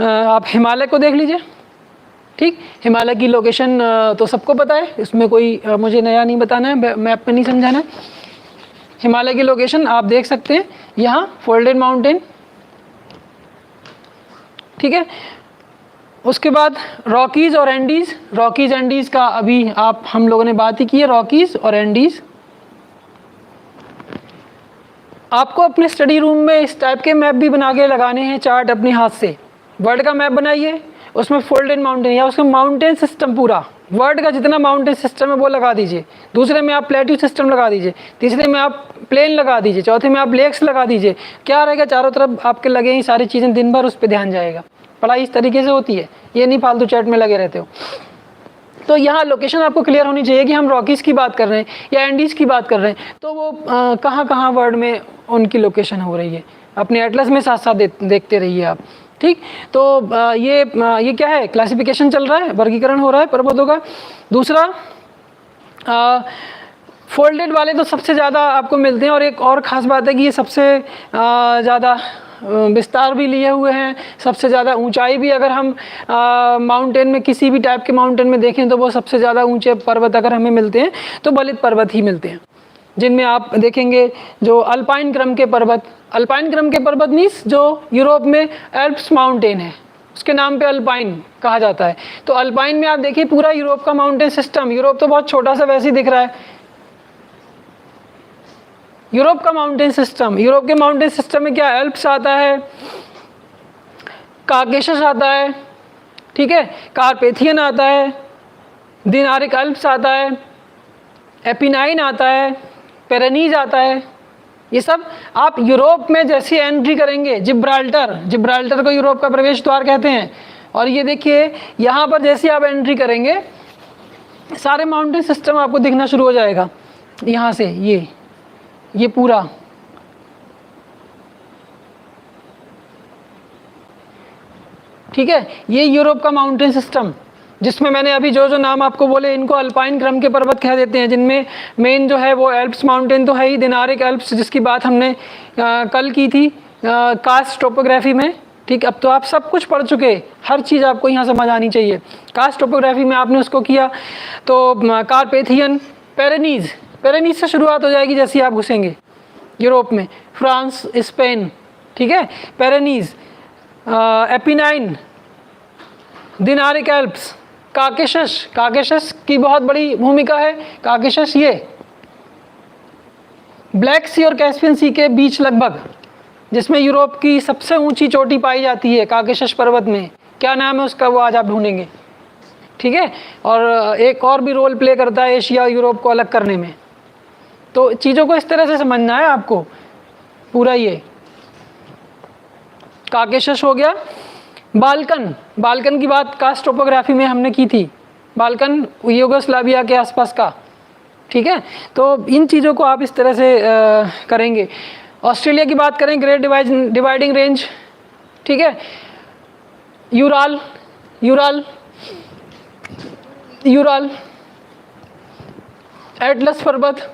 आप हिमालय को देख लीजिए। ठीक, हिमालय की लोकेशन तो सबको पता है, इसमें कोई मुझे नया नहीं बताना है, मैप में नहीं समझाना है। हिमालय की लोकेशन आप देख सकते हैं, यहाँ फोल्डेड माउंटेन। ठीक है, उसके बाद रॉकीज़ और एंडीज़। रॉकीज़ एंडीज़ का अभी हम लोगों ने बात ही की है, रॉकीज़ और एंडीज़। आपको अपने स्टडी रूम में इस टाइप के मैप भी बना के लगाने हैं, चार्ट अपने हाथ से। वर्ल्ड का मैप बनाइए, उसमें फोल्डेड माउंटेन या उसका माउंटेन सिस्टम, पूरा वर्ल्ड का जितना माउंटेन सिस्टम है वो लगा दीजिए। दूसरे में आप प्लेट्यू सिस्टम लगा दीजिए, तीसरे में आप प्लेन लगा दीजिए, चौथे में आप लेक्स लगा दीजिए। क्या रहेगा, चारों तरफ आपके लगे ही सारी चीज़ें, दिन भर उस पर ध्यान जाएगा। पढ़ाई इस तरीके से होती है, ये नहीं फालतू चैट में लगे रहते हो। तो यहाँ लोकेशन आपको क्लियर होनी चाहिए कि हम रॉकीज़ की बात कर रहे हैं या एंडीज़ की बात कर रहे हैं, तो वो कहाँ कहाँ वर्ल्ड में उनकी लोकेशन हो रही है। अपने एटलस में साथ साथ देखते रहिए आप। ठीक, तो ये क्या है, क्लासिफिकेशन चल रहा है, वर्गीकरण हो रहा है पर्वतों का। दूसरा, फोल्डेड वाले तो सबसे ज़्यादा आपको मिलते हैं, और एक और ख़ास बात है कि ये सबसे ज़्यादा विस्तार भी लिए हुए हैं, सबसे ज़्यादा ऊंचाई भी। अगर हम माउंटेन में किसी भी टाइप के माउंटेन में देखें तो वो सबसे ज़्यादा ऊंचे पर्वत अगर हमें मिलते हैं तो बलित पर्वत ही मिलते हैं, जिनमें आप देखेंगे जो अल्पाइन क्रम के पर्वत। अल्पाइन क्रम के पर्वत मीन्स जो यूरोप में एल्प्स माउंटेन है उसके नाम पे अल्पाइन कहा जाता है। तो अल्पाइन में आप देखिए पूरा यूरोप का माउंटेन सिस्टम, यूरोप तो बहुत छोटा सा वैसे ही दिख रहा है, यूरोप का माउंटेन सिस्टम। यूरोप के माउंटेन सिस्टम में क्या, एल्प्स आता है, काकेशस आता है, ठीक है, कारपेथियन आता है, दिनारिक अल्प्स आता है, एपिनाइन आता है, पेरेनीज आता है। ये सब आप यूरोप में जैसे एंट्री करेंगे, जिब्राल्टर को यूरोप का प्रवेश द्वार कहते हैं। और ये देखिए यहाँ पर जैसे आप एंट्री करेंगे सारे माउंटेन सिस्टम आपको दिखना शुरू हो जाएगा। यहाँ से ये पूरा ठीक है, ये यूरोप का माउंटेन सिस्टम, जिसमें मैंने अभी जो नाम आपको बोले इनको अल्पाइन क्रम के पर्वत कह देते हैं, जिनमें मेन जो है वो एल्प्स माउंटेन तो है ही, दिनारिक एल्प्स जिसकी बात हमने कल की थी कास्ट टोपोग्राफी में। ठीक, अब तो आप सब कुछ पढ़ चुके, हर चीज़ आपको यहाँ समझ आनी चाहिए। कास्ट टोपोग्राफी में आपने उसको किया। तो कारपेथियन, पेरेनीज से शुरुआत हो जाएगी जैसे ही आप घुसेंगे यूरोप में, फ्रांस, स्पेन, ठीक है, पेरेनीज, एपिनाइन, दिनारिक एल्प्स, काकेशस की बहुत बड़ी भूमिका है। काकेशस ये ब्लैक सी और कैस्पियन सी के बीच लगभग, जिसमें यूरोप की सबसे ऊंची चोटी पाई जाती है काकेशस पर्वत में। क्या नाम है उसका, वो आज आप ढूंढेंगे, ठीक है। और एक और भी रोल प्ले करता है एशिया यूरोप को अलग करने में। तो चीज़ों को इस तरह से समझना है आपको पूरा। ये काकेशस हो गया। बाल्कन की बात कास्ट टोपोग्राफी में हमने की थी, बाल्कन यूगोस्लाविया के आसपास का, ठीक है। तो इन चीज़ों को आप इस तरह से करेंगे। ऑस्ट्रेलिया की बात करें, ग्रेट डिवाइडिंग रेंज, ठीक है, यूराल, एटलस पर्वत।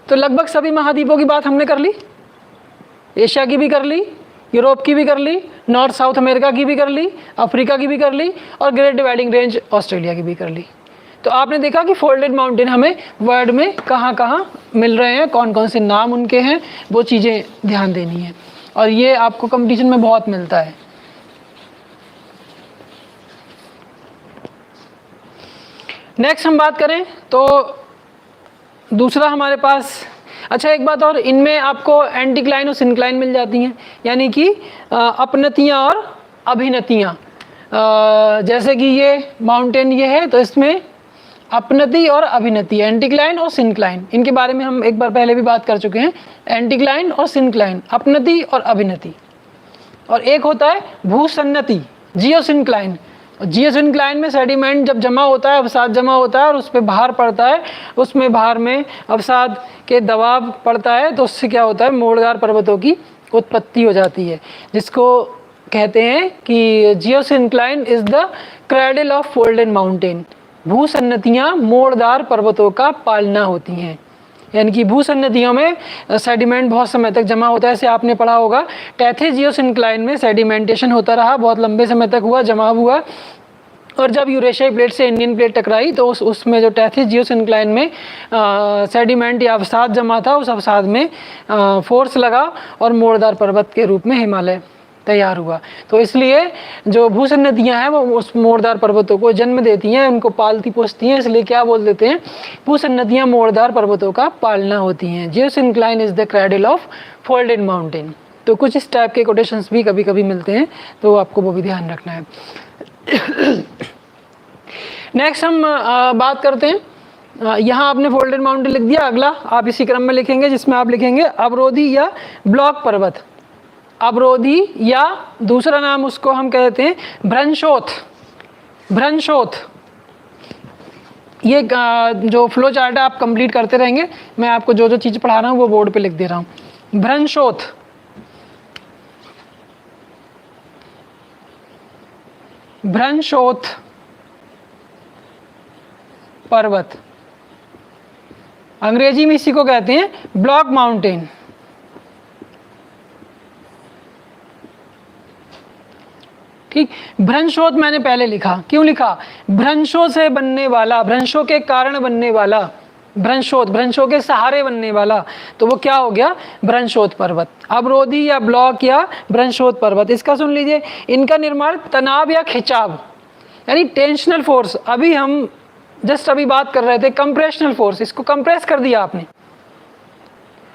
तो लगभग सभी महाद्वीपों की बात हमने कर ली, एशिया की भी कर ली, यूरोप की भी कर ली, नॉर्थ साउथ अमेरिका की भी कर ली, अफ्रीका की भी कर ली, और ग्रेट डिवाइडिंग रेंज ऑस्ट्रेलिया की भी कर ली। तो आपने देखा कि फोल्डेड माउंटेन हमें वर्ल्ड में कहाँ कहाँ मिल रहे हैं, कौन कौन से नाम उनके हैं, वो चीज़ें ध्यान देनी है। और ये आपको कंपटीशन में बहुत मिलता है। नेक्स्ट हम बात करें तो दूसरा हमारे पास, अच्छा एक बात और, इनमें आपको एंटीक्लाइन और सिंक्लाइन मिल जाती हैं, यानी कि अपनतियाँ और अभिनतियाँ। जैसे कि ये माउंटेन ये है तो इसमें अपनति और अभिनति, एंटीक्लाइन और सिंक्लाइन, इनके बारे में हम एक बार पहले भी बात कर चुके हैं। एंटीक्लाइन और सिंक्लाइन, अपनति और अभिनति। और एक होता है भूसन्नति, जियोसिंक्लाइन। जियोसिंक्लाइन में सेडिमेंट जब जमा होता है, अवसाद जमा होता है और उस पर भार पड़ता है, उसमें भार में अवसाद के दबाव पड़ता है तो उससे क्या होता है, मोड़दार पर्वतों की उत्पत्ति हो जाती है, जिसको कहते हैं कि geosyncline is the cradle of folded mountain. भूसन्नतियाँ मोड़दार पर्वतों का पालना होती हैं, यानी कि भूसन्नतियों में सेडिमेंट बहुत समय तक जमा होता है। ऐसे आपने पढ़ा होगा टैथे जियोसिंक्लाइन में सेडिमेंटेशन होता रहा, बहुत लंबे समय तक हुआ, जमाव हुआ, और जब यूरेशियाई प्लेट से इंडियन प्लेट टकराई तो उसमें जो टैथिस जियोसिंक्लाइन में सेडिमेंट या अवसाद जमा था, उस अवसाद में फोर्स लगा और मोड़दार पर्वत के रूप में हिमालय तैयार हुआ। तो इसलिए जो भूसन्नतियाँ हैं वो उस मोड़दार पर्वतों को जन्म देती हैं, उनको पालती पोसती हैं, इसलिए क्या बोल देते हैं, भूसन्नतियाँ मोड़दार पर्वतों का पालना होती हैं। Geosyncline is the cradle of folded mountain. तो कुछ इस टाइप के कोटेशंस भी कभी कभी मिलते हैं, तो आपको वो भी ध्यान रखना है। नेक्स्ट हम बात करते हैं, यहाँ आपने फोल्डेड माउंटेन लिख दिया, अगला आप इसी क्रम में लिखेंगे जिसमें आप लिखेंगे अवरोधी या ब्लॉक पर्वत। अवरोधी या दूसरा नाम उसको हम कहते हैं भ्रंशोथ। भ्रंशोथ ये जो फ्लो चार्ट है आप कंप्लीट करते रहेंगे, मैं आपको जो जो चीज़ पढ़ा रहा हूँ वो बोर्ड पे लिख दे रहा हूँ। भ्रंशोथ, भ्रंशोथ पर्वत, अंग्रेजी में इसी को कहते हैं ब्लॉक माउंटेन। ठीक, भ्रंशोथ मैंने पहले लिखा, क्यों लिखा, भ्रंशों से बनने वाला, भ्रंशों के कारण बनने वाला, भ्रंशोथ, भ्रंशों के सहारे बनने वाला, तो वो क्या हो गया, भ्रंशोथ पर्वत। अवरोधी या ब्लॉक या भ्रंशोथ पर्वत, इसका सुन लीजिए, इनका निर्माण तनाव या खिंचाव यानी टेंशनल फोर्स, अभी हम जस्ट अभी बात कर रहे थे कंप्रेशनल फोर्स, इसको कंप्रेस कर दिया आपने,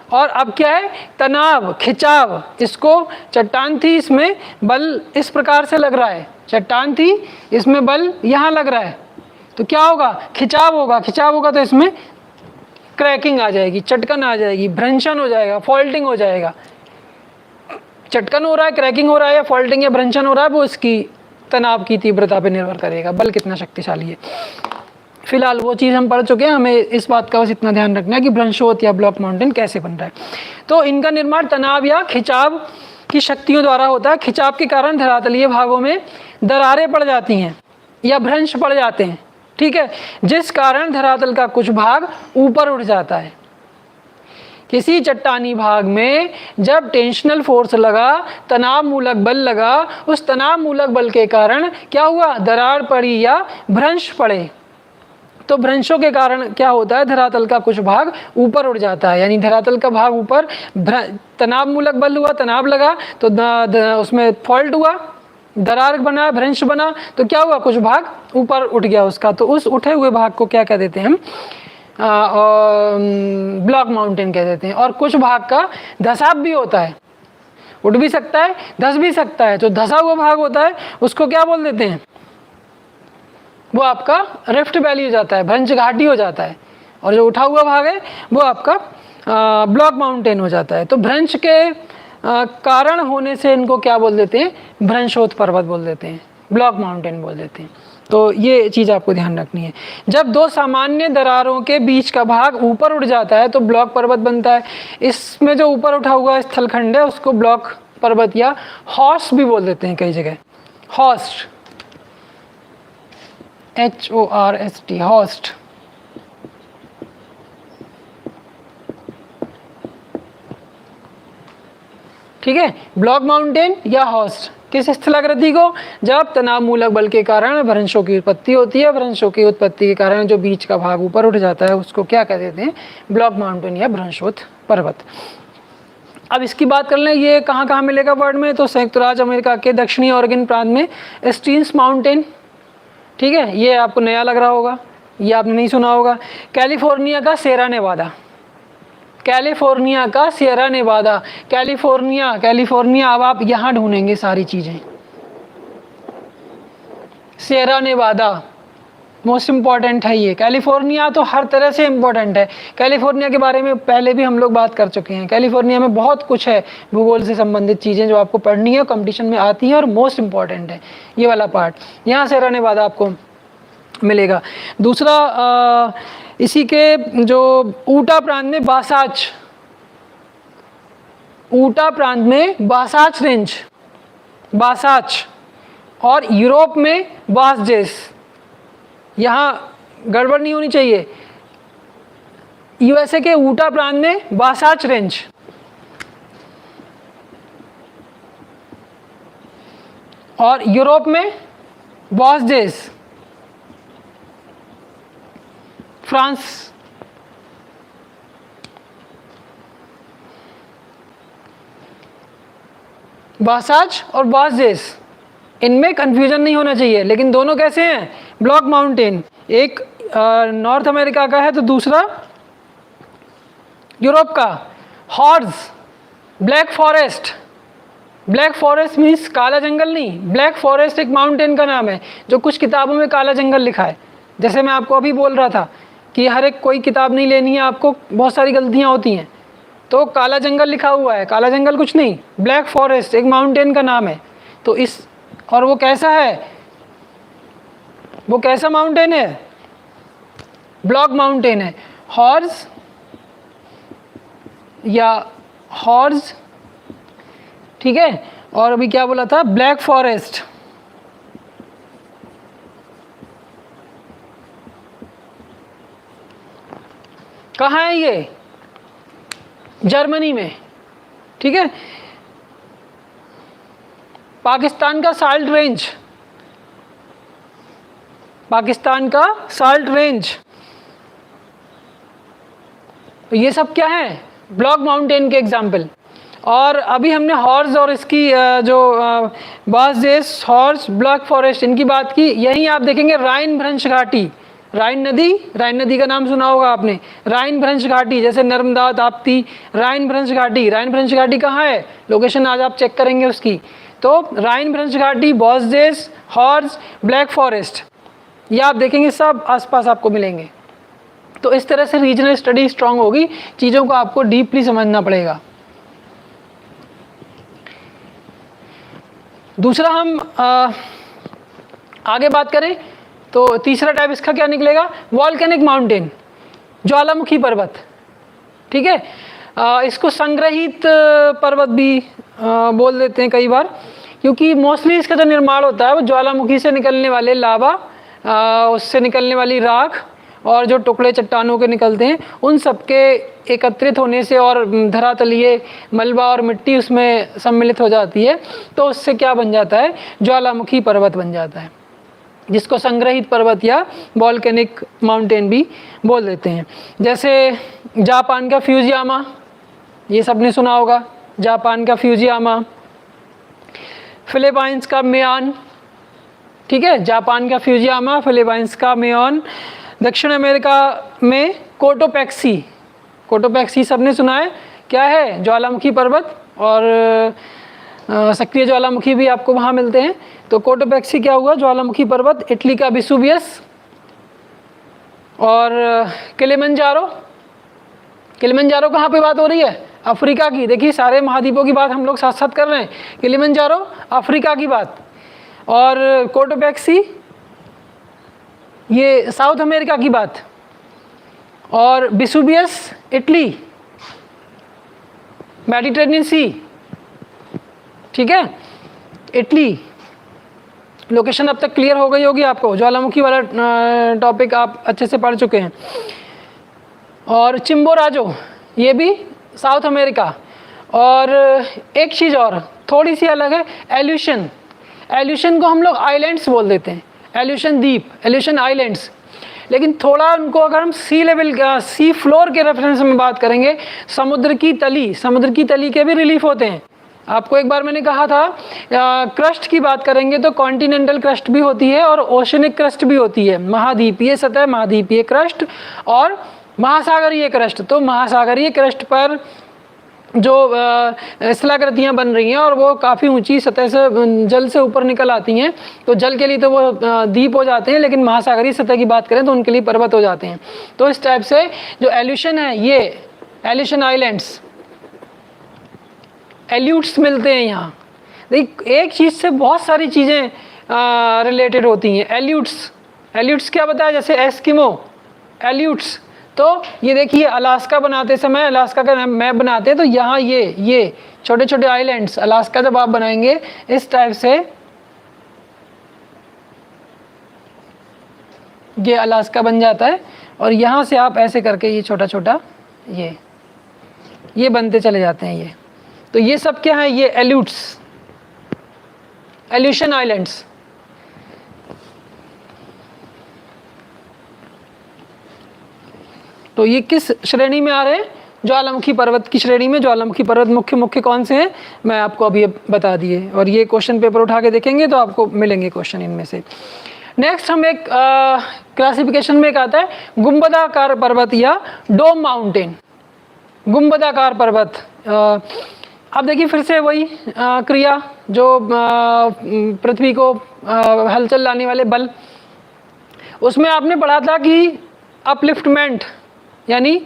और अब क्या है, तनाव, खिंचाव, इसको चट्टान थी, इसमें बल इस प्रकार से लग रहा है, चट्टान थी इसमें बल यहाँ लग रहा है, तो क्या होगा, खिंचाव होगा, खिंचाव होगा तो इसमें क्रैकिंग आ जाएगी, चटकन आ जाएगी, भ्रंशन हो जाएगा, फॉल्टिंग हो जाएगा। चटकन हो रहा है, क्रैकिंग हो रहा है या फॉल्टिंग या भ्रंशन हो रहा है, वो इसकी तनाव की तीव्रता पर निर्भर करेगा, बल कितना शक्तिशाली है। फिलहाल वो चीज़ हम पढ़ चुके हैं, हमें इस बात का बस इतना ध्यान रखना है कि भ्रंशोथ या ब्लॉक माउंटेन कैसे बन रहा है। तो इनका निर्माण तनाव या खिंचाव की शक्तियों द्वारा होता है। खिंचाव के कारण धरातलीय भागों में दरारें पड़ जाती हैं या भ्रंश पड़ जाते हैं, ठीक है, जिस कारण धरातल का कुछ भाग ऊपर उठ जाता है। किसी चट्टानी भाग में जब टेंशनल फोर्स लगा, तनाव मूलक बल लगा, उस तनाव मूलक बल के कारण क्या हुआ, दरार पड़ी या भ्रंश पड़े, तो भ्रंशों के कारण क्या होता है, धरातल का कुछ भाग ऊपर उड़ जाता है, यानी धरातल का भाग ऊपर, तनाव मूलक बल हुआ, तनाव लगा तो उसमें फॉल्ट हुआ, दरार बना, भ्रंश बना, तो क्या हुआ, कुछ भाग ऊपर उठ गया उसका, तो उस उठे हुए भाग को क्या कह देते हैं हम, ब्लॉक माउंटेन कह देते हैं। और कुछ भाग का धसाव भी होता है, उठ भी सकता है, धस भी सकता है, तो धसा हुआ भाग होता है उसको क्या बोल देते हैं, वो आपका रिफ्ट वैली हो जाता है, भ्रंश घाटी हो जाता है, और जो उठा हुआ भाग है वो आपका ब्लॉक माउंटेन हो जाता है। तो भ्रंश के कारण होने से इनको क्या बोल देते हैं, भ्रंशोथ पर्वत बोल देते हैं, ब्लॉक माउंटेन बोल देते हैं। तो ये चीज़ आपको ध्यान रखनी है। जब दो सामान्य दरारों के बीच का भाग ऊपर उठ जाता है तो ब्लॉक पर्वत बनता है। इसमें जो ऊपर उठा हुआ स्थलखंड है उसको ब्लॉक पर्वत या हॉर्स्ट भी बोल देते हैं कई जगह, हॉर्स्ट, HORST, हॉर्स्ट। ठीक है, ब्लॉक माउंटेन या हॉर्स्ट किस स्थलाकृति को, जब तनाव मूलक बल के कारण भ्रंशों की उत्पत्ति होती है, भ्रंशों की उत्पत्ति के कारण जो बीच का भाग ऊपर उठ जाता है उसको क्या कह देते हैं, ब्लॉक माउंटेन या भ्रंशोथ पर्वत। अब इसकी बात कर लें, ये कहाँ कहाँ मिलेगा वर्ल्ड में, तो संयुक्त राज्य अमेरिका के दक्षिणी ऑरेगन प्रांत में स्टीन्स माउंटेन, ठीक है, ये आपको नया लग रहा होगा, ये आपने नहीं सुना होगा। कैलिफोर्निया का सिएरा नेवादा, कैलिफोर्निया का सिएरा नेवादा, कैलिफोर्निया, कैलिफोर्निया, अब आप यहाँ ढूंढेंगे सारी चीज़ें। सिएरा नेवादा मोस्ट इम्पॉर्टेंट है ये। कैलिफोर्निया तो हर तरह से इम्पॉर्टेंट है। कैलिफोर्निया के बारे में पहले भी हम लोग बात कर चुके हैं। कैलिफोर्निया में बहुत कुछ है भूगोल से संबंधित चीज़ें जो आपको पढ़नी है, कंपटीशन में आती है और मोस्ट इम्पॉर्टेंट है ये वाला पार्ट। यहाँ से रहने बाद आपको मिलेगा। दूसरा इसी के जो ऊटा प्रांत में बासाच, ऊटा प्रांत में बासाच रेंज, बासाच, और यूरोप में बासजेस, यहाँ गड़बड़ नहीं होनी चाहिए। यूएसए के ऊटा प्रांत में बासाच रेंज, और यूरोप में बॉसजेस, फ्रांस। बासाच और बॉसजेस, इनमें कंफ्यूजन नहीं होना चाहिए, लेकिन दोनों कैसे हैं? ब्लॉक माउंटेन, एक नॉर्थ अमेरिका का है तो दूसरा यूरोप का। Horse, black forest, black forest means काला जंगल नहीं, ब्लैक फॉरेस्ट एक माउंटेन का नाम है जो कुछ किताबों में काला जंगल लिखा है। जैसे मैं आपको अभी बोल रहा था कि हर एक कोई किताब नहीं लेनी है आपको, बहुत सारी गलतियाँ होती हैं, तो काला जंगल लिखा हुआ है, काला जंगल कुछ नहीं, ब्लैक फॉरेस्ट एक माउंटेन का नाम है। तो इस, और वो कैसा है, वो कैसा माउंटेन है? ब्लॉक माउंटेन है। हॉर्स या हॉर्स, ठीक है। और अभी क्या बोला था? ब्लैक फॉरेस्ट, कहाँ है ये? जर्मनी में, ठीक है। पाकिस्तान का साल्ट रेंज, पाकिस्तान का साल्ट रेंज, तो ये सब क्या है? ब्लॉक माउंटेन के एग्जाम्पल। और अभी हमने हॉर्स और इसकी जो बासजेस, हॉर्स, ब्लैक फॉरेस्ट, इनकी बात की। यहीं आप देखेंगे राइन भ्रंश घाटी, राइन नदी, राइन नदी का नाम सुना होगा आपने। राइन भ्रंश घाटी, जैसे नर्मदा, ताप्ती, राइन भ्रंश घाटी। राइन भ्रंश घाटी कहाँ है? लोकेशन आज आप चेक करेंगे उसकी। तो राइन भ्रंश घाटी, बॉसजेस, हॉर्स, ब्लैक फॉरेस्ट, ये आप देखेंगे सब आसपास आपको मिलेंगे। तो इस तरह से रीजनल स्टडी स्ट्रांग होगी, चीज़ों को आपको डीपली समझना पड़ेगा। दूसरा हम आगे बात करें तो तीसरा टाइप इसका क्या निकलेगा? वॉल्केनिक माउंटेन, ज्वालामुखी पर्वत, ठीक है। इसको संग्रहित पर्वत भी बोल देते हैं कई बार, क्योंकि मोस्टली इसका जो निर्माण होता है वो ज्वालामुखी से निकलने वाले लावा, उससे निकलने वाली राख और जो टुकड़े चट्टानों के निकलते हैं उन सब के एकत्रित होने से और धरातलीय मलबा और मिट्टी उसमें सम्मिलित हो जाती है, तो उससे क्या बन जाता है? ज्वालामुखी पर्वत बन जाता है, जिसको संग्रहित पर्वत या वॉल्केनिक माउंटेन भी बोल देते हैं। जैसे जापान का फ्यूजियामा, ये सबने सुना होगा, जापान का फ्यूजियामा। फिलीपाइंस का मेयान, ठीक है, जापान का फ्यूजियामा, फिलीपाइंस का मेयान। दक्षिण अमेरिका में कोटोपैक्सी, कोटोपैक्सी सबने सुना है, क्या है? ज्वालामुखी पर्वत, और सक्रिय ज्वालामुखी भी आपको वहाँ मिलते हैं। तो कोटोपैक्सी क्या हुआ? ज्वालामुखी पर्वत। इटली का वेसुवियस, और किलिमंजारो, किलिमंजारो कहाँ पे बात हो रही है? अफ्रीका की। देखिए सारे महाद्वीपों की बात हम लोग साथ साथ कर रहे हैं। किलिमंजारो अफ्रीका की बात, और कोटोपैक्सी ये साउथ अमेरिका की बात, और वेसुवियस इटली, मेडिटेरेनियन सी, ठीक है, इटली। लोकेशन अब तक क्लियर हो गई होगी आपको, ज्वालामुखी वाला टॉपिक आप अच्छे से पढ़ चुके हैं। और चिम्बोराजो, ये भी साउथ अमेरिका। और एक चीज़ और थोड़ी सी अलग है, एल्यूशन। एल्यूशन को हम लोग आइलैंड्स बोल देते हैं, एल्यूशन द्वीप, एल्यूशन आइलैंड्स। लेकिन थोड़ा उनको अगर हम सी लेवल, सी फ्लोर के रेफरेंस में बात करेंगे, समुद्र की तली, समुद्र की तली के भी रिलीफ होते हैं। आपको एक बार मैंने कहा था क्रस्ट की बात करेंगे तो कॉन्टिनेंटल क्रस्ट भी होती है और ओशनिक क्रस्ट भी होती है, महाद्वीपीय सतह, महाद्वीपीय क्रस्ट और महासागरीय क्रस्ट। तो महासागरीय क्रस्ट पर जो स्थलाकृतियाँ बन रही हैं और वो काफ़ी ऊंची सतह से जल से ऊपर निकल आती हैं, तो जल के लिए तो वो द्वीप हो जाते हैं, लेकिन महासागरीय सतह की बात करें तो उनके लिए पर्वत हो जाते हैं। तो इस टाइप से जो एल्यूशन है, ये एल्यूशन आइलैंड्स, एल्यूट्स मिलते हैं यहाँ। देख, एक चीज़ से बहुत सारी चीज़ें रिलेटेड होती हैं। एल्यूट्स, एल्यूट्स क्या बताया, जैसे एस्किमो एल्यूट्स। तो ये देखिए अलास्का बनाते समय, अलास्का का मैप बनाते हैं तो यहाँ ये छोटे छोटे आइलैंड्स, अलास्का जब आप बनाएंगे इस टाइप से, ये अलास्का बन जाता है और यहाँ से आप ऐसे करके ये छोटा छोटा ये बनते चले जाते हैं ये। तो ये सब क्या है, ये एल्यूट्स, एल्यूशन आइलैंड्स। तो ये किस श्रेणी में आ रहे हैं, ज्वालामुखी पर्वत की श्रेणी में। ज्वालामुखी पर्वत मुख्य मुख्य कौन से हैं मैं आपको अभी बता दिए, और ये क्वेश्चन पेपर उठा के देखेंगे तो आपको मिलेंगे क्वेश्चन इनमें से। नेक्स्ट हम एक क्लासिफिकेशन में एक आता है गुंबदाकार पर्वत या डोम माउंटेन। गुंबदाकार पर्वत, अब देखिए फिर से वही क्रिया जो पृथ्वी को हलचल लाने वाले बल, उसमें आपने पढ़ा था कि अपलिफ्टमेंट यानी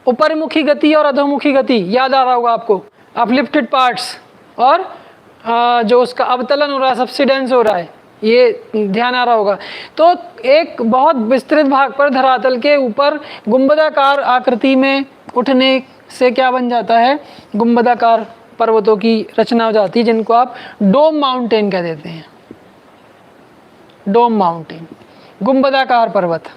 ऊपरमुखी गति और अधोमुखी गति, याद आ रहा होगा आपको। अपलिफ्टेड पार्ट्स और जो उसका अवतलन हो रहा है, सब्सिडेंस हो रहा है, ये ध्यान आ रहा होगा। तो एक बहुत विस्तृत भाग पर धरातल के ऊपर गुंबदाकार आकृति में उठने से क्या बन जाता है, गुंबदाकार पर्वतों की रचना हो जाती है, जिनको आप डोम माउंटेन कह देते हैं। डोम माउंटेन, गुंबदाकार पर्वत।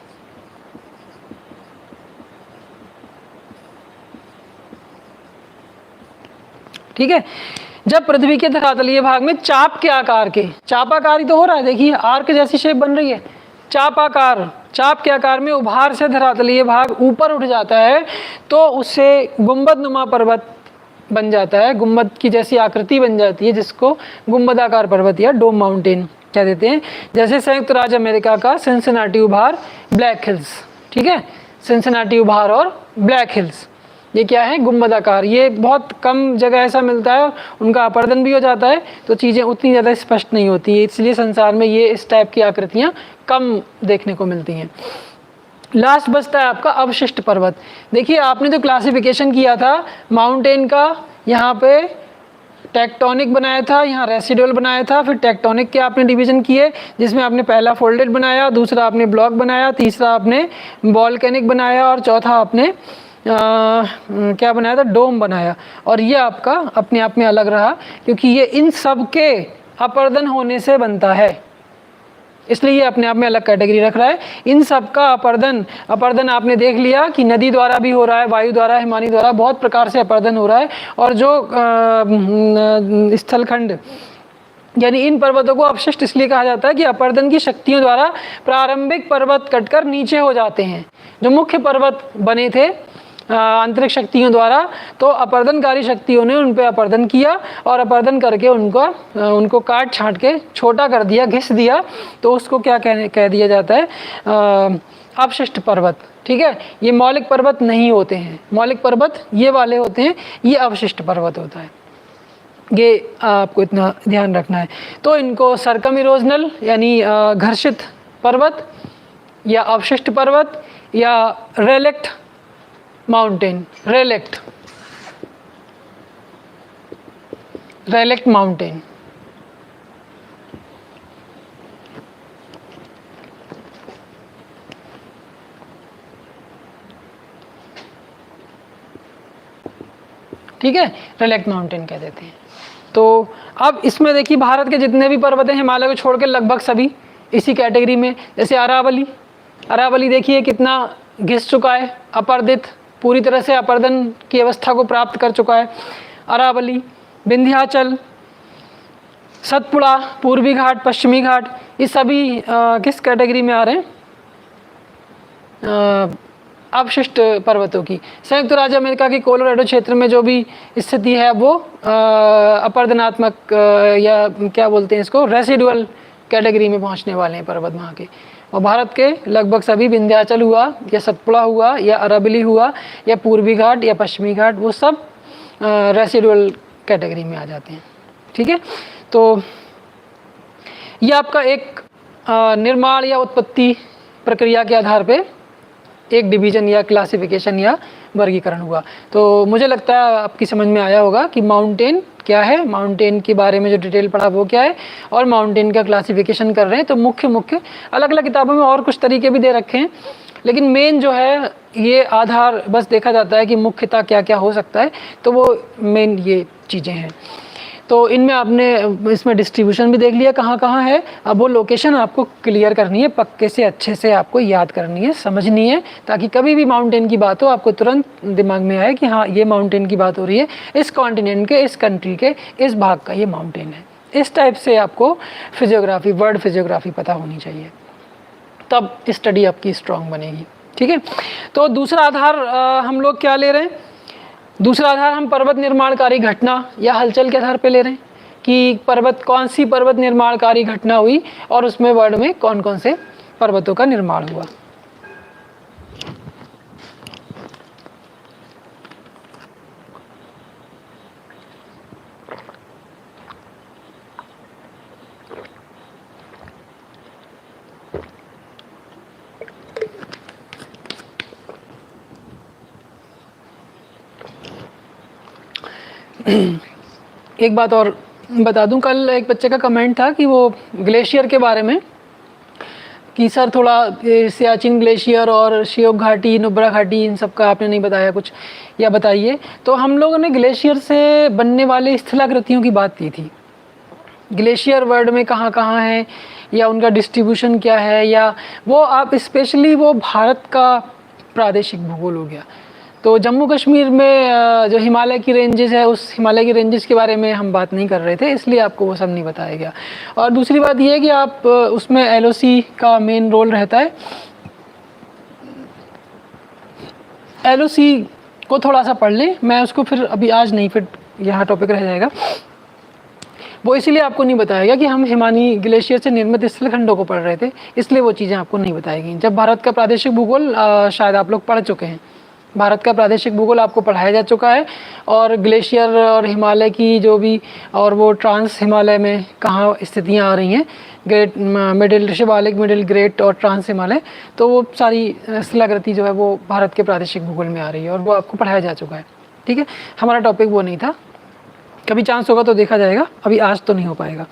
ठीक है, जब पृथ्वी के धरातलीय भाग में चाप के आकार के, चापाकार ही तो हो रहा है, देखिए आर्क जैसी शेप बन रही है, चापाकार, चाप के आकार में उभार से धरातलीय भाग ऊपर उठ जाता है तो उससे गुंबद नुमा पर्वत बन जाता है, गुंबद की जैसी आकृति बन जाती है, जिसको गुंबदाकार पर्वत या डोम माउंटेन कह देते हैं। जैसे संयुक्त राज्य अमेरिका का सिंसिनाटी उभार, ब्लैक हिल्स। ठीक है, सिंसिनाटी उभार और ब्लैक हिल्स, ये क्या है, गुंबदाकार। ये बहुत कम जगह ऐसा मिलता है, उनका अपर्दन भी हो जाता है तो चीज़ें उतनी ज़्यादा स्पष्ट नहीं होती है, इसलिए संसार में ये इस टाइप की आकृतियाँ कम देखने को मिलती हैं। लास्ट बचता है आपका अवशिष्ट पर्वत। देखिए आपने जो क्लासिफिकेशन किया था माउंटेन का, यहाँ पे टेक्टोनिक बनाया था, यहाँ रेसिडुअल बनाया था, फिर टेक्टोनिक के आपने डिवीजन किए, जिसमें आपने पहला फोल्डेड बनाया, दूसरा आपने ब्लॉक बनाया, तीसरा आपने वॉल्केनिक बनाया और चौथा आपने क्या बनाया था, डोम बनाया। और ये आपका अपने आप में अलग रहा क्योंकि ये इन सब के अपर्दन होने से बनता है, इसलिए ये अपने आप में अलग कैटेगरी रख रहा है। इन सब का अपर्दन आपने देख लिया कि नदी द्वारा भी हो रहा है, वायु द्वारा, हिमानी द्वारा, बहुत प्रकार से अपर्दन हो रहा है। और जो स्थलखंड यानी इन पर्वतों को अवशिष्ट इसलिए कहा जाता है कि अपर्दन की शक्तियों द्वारा प्रारंभिक पर्वत कटकर नीचे हो जाते हैं। जो मुख्य पर्वत बने थे आंतरिक शक्तियों द्वारा, तो अपर्दनकारी शक्तियों ने उन पर अपर्दन किया और अपर्दन करके उनको काट छांट के छोटा कर दिया, घिस दिया, तो उसको क्या कह दिया जाता है, अवशिष्ट पर्वत। ठीक है, ये मौलिक पर्वत नहीं होते हैं, मौलिक पर्वत ये वाले होते हैं, ये अवशिष्ट पर्वत होता है, ये आपको इतना ध्यान रखना है। तो इनको सर्कम इरोजनल यानी घर्षित पर्वत या अवशिष्ट पर्वत या रेलेक्ट माउंटेन, रेलेक्ट माउंटेन। ठीक है, रेलेक्ट माउंटेन कह देते हैं। तो अब इसमें देखिए भारत के जितने भी पर्वत हैं हिमालय को छोड़ के लगभग सभी इसी कैटेगरी में। जैसे अरावली देखिए कितना घिस चुका है, अपर्दित, पूरी तरह से अपर्दन की अवस्था को प्राप्त कर चुका है अरावली। विंध्याचल, सतपुड़ा, पूर्वी घाट, पश्चिमी घाट, ये सभी किस कैटेगरी में आ रहे हैं, अवशिष्ट पर्वतों की। संयुक्त राज्य अमेरिका के कोलोराडो क्षेत्र में जो भी स्थिति है वो अपरदनात्मक या क्या बोलते हैं इसको, रेसिडुअल कैटेगरी में पहुंचने वाले हैं पर्वत वहाँ के। और भारत के लगभग सभी, विंध्याचल हुआ या सतपुड़ा हुआ या अरावली हुआ या पूर्वी घाट या पश्चिमी घाट, वो सब रेसिडुअल कैटेगरी में आ जाते हैं। ठीक है, तो ये आपका एक निर्माण या उत्पत्ति प्रक्रिया के आधार पे एक डिवीज़न या क्लासिफिकेशन या वर्गीकरण हुआ। तो मुझे लगता है आपकी समझ में आया होगा कि माउंटेन क्या है, माउंटेन के बारे में जो डिटेल पढ़ा वो क्या है, और माउंटेन का क्लासिफिकेशन कर रहे हैं। तो मुख्य अलग अलग किताबों में और कुछ तरीके भी दे रखे हैं, लेकिन मेन जो है ये आधार बस देखा जाता है कि मुख्यतः क्या क्या हो सकता है, तो वो मेन ये चीज़ें हैं। तो इनमें आपने इसमें डिस्ट्रीब्यूशन भी देख लिया कहाँ कहाँ है। अब वो लोकेशन आपको क्लियर करनी है, पक्के से अच्छे से आपको याद करनी है, समझनी है, ताकि कभी भी माउंटेन की बात हो आपको तुरंत दिमाग में आए कि हाँ ये माउंटेन की बात हो रही है, इस कॉन्टिनेंट के, इस कंट्री के, इस भाग का ये माउंटेन है। इस टाइप से आपको फिजियोग्राफी, वर्ल्ड फिजियोग्राफी पता होनी चाहिए, तब स्टडी आपकी स्ट्रॉन्ग बनेगी। ठीक है, तो दूसरा आधार हम लोग क्या ले रहे हैं, दूसरा आधार हम पर्वत निर्माणकारी घटना या हलचल के आधार पे ले रहे हैं कि कौन सी पर्वत निर्माणकारी घटना हुई और उसमें वर्ल्ड में कौन कौन से पर्वतों का निर्माण हुआ। एक बात और बता दूं, कल एक बच्चे का कमेंट था कि वो ग्लेशियर के बारे में कि सर थोड़ा सियाचिन ग्लेशियर और शियोक घाटी, नुब्रा घाटी, इन सब का आपने नहीं बताया कुछ, या बताइए। तो हम लोगों ने ग्लेशियर से बनने वाले स्थलाकृतियों की बात की थी। ग्लेशियर वर्ल्ड में कहाँ कहाँ है या उनका डिस्ट्रीब्यूशन क्या है, या वो आप स्पेशली वो भारत का प्रादेशिक भूगोल हो गया। तो जम्मू कश्मीर में जो हिमालय की रेंजेस है, उस हिमालय की रेंजेस के बारे में हम बात नहीं कर रहे थे, इसलिए आपको वो सब नहीं बताया गया। और दूसरी बात ये है कि आप उसमें एलओसी का मेन रोल रहता है। एलओसी को थोड़ा सा पढ़ लें, मैं उसको फिर अभी आज नहीं, फिर यहाँ टॉपिक रह जाएगा। वो इसीलिए आपको नहीं बताया गया कि हम हिमानी ग्लेशियर से निर्मित स्थलखंडों को पढ़ रहे थे, इसलिए वो चीज़ें आपको नहीं बताई गई। जब भारत का प्रादेशिक भूगोल शायद आप लोग पढ़ चुके हैं, भारत का प्रादेशिक भूगोल आपको पढ़ाया जा चुका है, और ग्लेशियर और हिमालय की जो भी, और वो ट्रांस हिमालय में कहाँ स्थितियाँ आ रही हैं, great, middle, Shivalik, middle, great और ट्रांस हिमालय, तो वो सारी स्थलाकृति जो है वो भारत के प्रादेशिक भूगोल में आ रही है और वो आपको पढ़ाया जा चुका है। ठीक है, हमारा टॉपिक वो नहीं था, कभी चांस होगा तो देखा जाएगा, अभी आज तो नहीं हो पाएगा।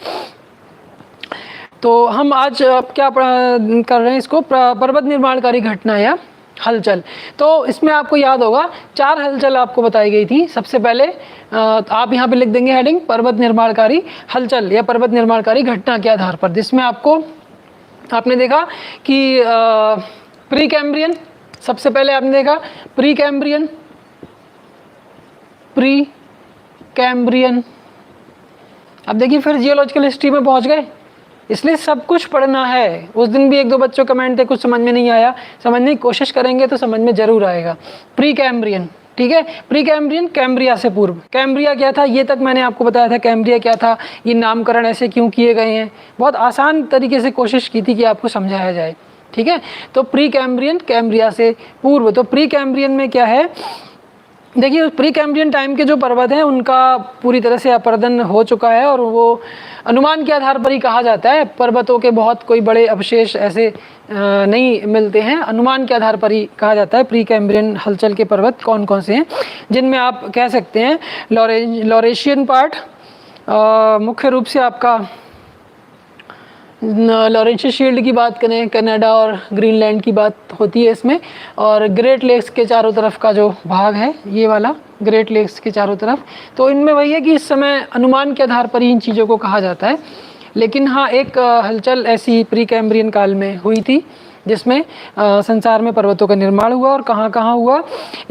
तो हम आज क्या कर रहे हैं, इसको पर्वत निर्माणकारी घटना या हलचल। तो इसमें आपको याद होगा 4 हलचल आपको बताई गई थी। सबसे पहले आप यहाँ पे लिख देंगे हेडिंग, पर्वत निर्माणकारी हलचल या पर्वत निर्माणकारी घटना के आधार पर, जिसमें आपने देखा कि प्री कैम्ब्रियन, सबसे पहले आपने देखा प्री कैम्ब्रियन। अब देखिए फिर जियोलॉजिकल हिस्ट्री में पहुँच गए, इसलिए सब कुछ पढ़ना है। उस दिन भी 1-2 बच्चों कमेंट थे कुछ समझ में नहीं आया, समझने की कोशिश करेंगे तो समझ में जरूर आएगा। प्री कैम्ब्रियन, ठीक है, प्री कैम्ब्रियन कैम्ब्रिया से पूर्व। कैम्ब्रिया क्या था ये तक मैंने आपको बताया था, कैम्ब्रिया क्या था, ये नामकरण ऐसे क्यों किए गए हैं, बहुत आसान तरीके से कोशिश की थी कि आपको समझाया जाए। ठीक है, तो प्री कैम्ब्रियन कैम्ब्रिया से पूर्व। तो प्री कैम्ब्रियन में क्या है, देखिए प्री कैम्ब्रियन टाइम के जो पर्वत हैं उनका पूरी तरह से अपरदन हो चुका है, और वो अनुमान के आधार पर ही कहा जाता है। पर्वतों के बहुत कोई बड़े अवशेष ऐसे नहीं मिलते हैं, अनुमान के आधार पर ही कहा जाता है प्री कैम्ब्रियन हलचल के पर्वत कौन कौन से हैं, जिनमें आप कह सकते हैं लॉरेशियन पार्ट, मुख्य रूप से आपका लॉरेंशियन शील्ड की बात करें, कनाडा और ग्रीनलैंड की बात होती है इसमें, और ग्रेट लेक्स के चारों तरफ का जो भाग है ये वाला ग्रेट लेक्स के चारों तरफ। तो इनमें वही है कि इस समय अनुमान के आधार पर ही इन चीज़ों को कहा जाता है। लेकिन हाँ, एक हलचल ऐसी प्री कैम्ब्रियन काल में हुई थी जिसमें संसार में पर्वतों का निर्माण हुआ, और कहाँ कहाँ हुआ,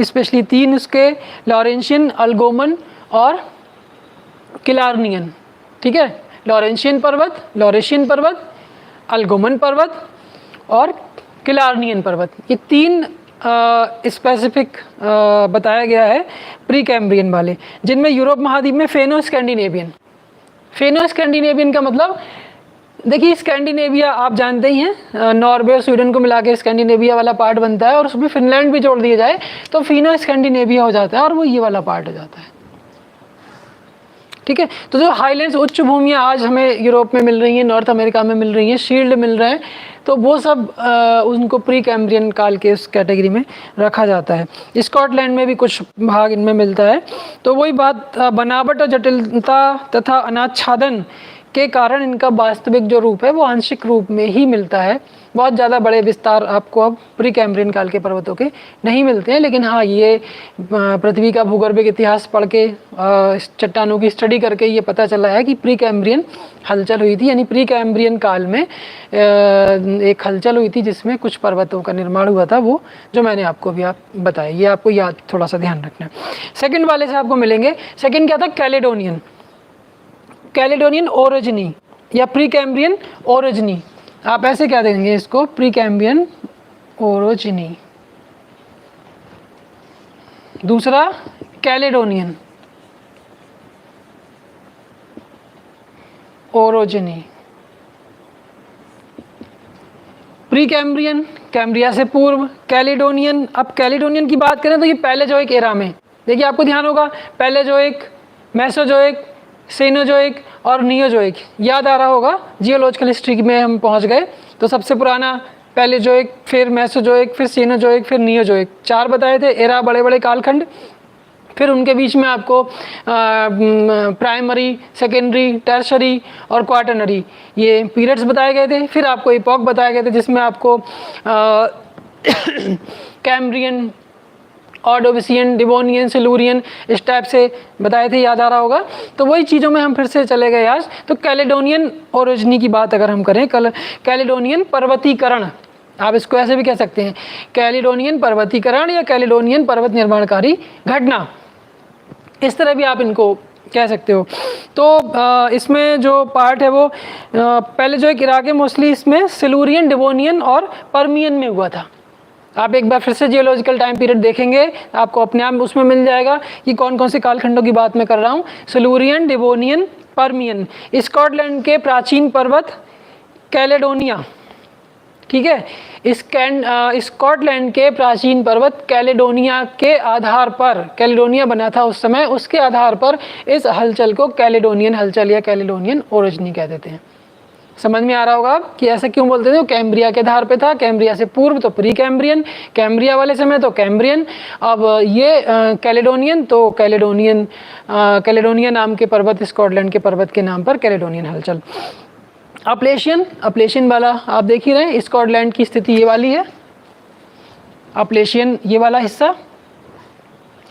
स्पेशली 3 उसके, लॉरेंशियन, अल्गोमन और किलार्नियन। ठीक है, लॉरेंशियन पर्वत, अल्गोमन पर्वत और किलार्नियन पर्वत, ये 3 स्पेसिफिक बताया गया है प्री कैम्ब्रियन वाले, जिनमें यूरोप महाद्वीप में फेनो स्कैंडिनेवियन। फेनो स्कैंडिनेवियन का मतलब देखिए, स्कैंडिनेविया आप जानते ही हैं, नॉर्वे और स्वीडन को मिला के स्कैंडिनेविया वाला पार्ट बनता है, और उसमें फिनलैंड भी जोड़ दिया जाए तो फिनो स्कैंडिनेविया हो जाता है, और वो ये वाला पार्ट हो जाता है। ठीक है, तो जो हाईलैंड्स उच्च भूमियाँ आज हमें यूरोप में मिल रही हैं, नॉर्थ अमेरिका में मिल रही हैं, शील्ड मिल रहे हैं, तो वो सब उनको प्री कैम्ब्रियन काल के उस कैटेगरी में रखा जाता है। स्कॉटलैंड में भी कुछ भाग इनमें मिलता है। तो वही बात, बनावट और जटिलता तथा अनाच्छादन के कारण इनका वास्तविक जो रूप है वो आंशिक रूप में ही मिलता है। बहुत ज़्यादा बड़े विस्तार आपको अब प्री कैम्ब्रियन काल के पर्वतों के नहीं मिलते हैं, लेकिन हाँ, ये पृथ्वी का भूगर्भिक इतिहास पढ़ के, चट्टानों की स्टडी करके ये पता चला है कि प्री कैम्ब्रियन हलचल हुई थी, यानी प्री कैम्ब्रियन काल में एक हलचल हुई थी जिसमें कुछ पर्वतों का निर्माण हुआ था, वो जो मैंने आपको भी बताया। ये आपको याद, थोड़ा सा ध्यान रखना। सेकेंड वाले से आपको मिलेंगे। सेकेंड क्या था? कैलेडोनियन। कैलेडोनियन ओरिजिनी या प्री कैम्ब्रियन ओरिजिनी, आप ऐसे क्या देंगे इसको? Pre Cambrian orogeny. दूसरा Caledonian orogeny. Pre Cambrian, Cambria से पूर्व। कैलेडोनियन, अब कैलेडोनियन की बात करें तो ये पैलेजोइक एरा में, देखिए आपको ध्यान होगा, पैलेजोइक, मेसोजोइक, सेनोजोइक और नियोजोइक, याद आ रहा होगा, जियोलॉजिकल हिस्ट्री में हम पहुंच गए। तो सबसे पुराना पैलेजोइक, फिर मेसोजोइक, फिर सेनोजोइक, फिर नियोजोइक, 4 बताए थे एरा, बड़े बड़े कालखंड। फिर उनके बीच में आपको प्राइमरी, सेकेंडरी, टर्शरी और क्वाटरनरी ये पीरियड्स बताए गए थे। फिर आपको इपॉक बताए गए थे जिसमें आपको कैम्ब्रियन, ऑर्डोविसियन, डिवोनियन, सिलूरियन, इस टाइप से बताए थे, याद आ रहा होगा। तो वही चीज़ों में हम फिर से चले गए आज। तो कैलेडोनियन ओरिजिनी की बात अगर हम करें, कैलेडोनियन पर्वतीकरण, आप इसको ऐसे भी कह सकते हैं, कैलेडोनियन पर्वतीकरण या कैलेडोनियन पर्वत निर्माणकारी घटना, इस तरह भी आप इनको कह सकते हो। तो इसमें जो पार्ट है वो पहले जो एक इराक है, मोस्टली इसमें सिलूरियन, डिवोनियन और पर्मियन में हुआ था। आप एक बार फिर से जियोलॉजिकल टाइम पीरियड देखेंगे, आपको अपने आप उसमें मिल जाएगा कि कौन कौन से कालखंडों की बात मैं कर रहा हूँ। Silurian, Devonian, Permian. स्कॉटलैंड के प्राचीन पर्वत कैलेडोनिया, ठीक है, स्कॉटलैंड के प्राचीन पर्वत कैलेडोनिया के आधार पर, कैलेडोनिया बना था उस समय, उसके आधार पर इस हलचल को कैलेडोनियन हलचल या कैलेडोनियन ओरिजिनी कह देते हैं। समझ में आ रहा होगा कि ऐसा क्यों बोलते थे? कैम्ब्रिया के आधार पे था, कैम्ब्रिया से पूर्व तो प्री कैम्ब्रियन, कैम्ब्रिया वाले समय तो कैम्ब्रियन, अब ये कैलेडोनियन, तो कैलेडोनिया नाम के पर्वत, स्कॉटलैंड के पर्वत के नाम पर कैलेडोनियन हलचल। अपलेशियन, अपलेशियन वाला आप देख ही रहे हैं, स्कॉटलैंड की स्थिति ये वाली है, अपलेशियन ये वाला हिस्सा,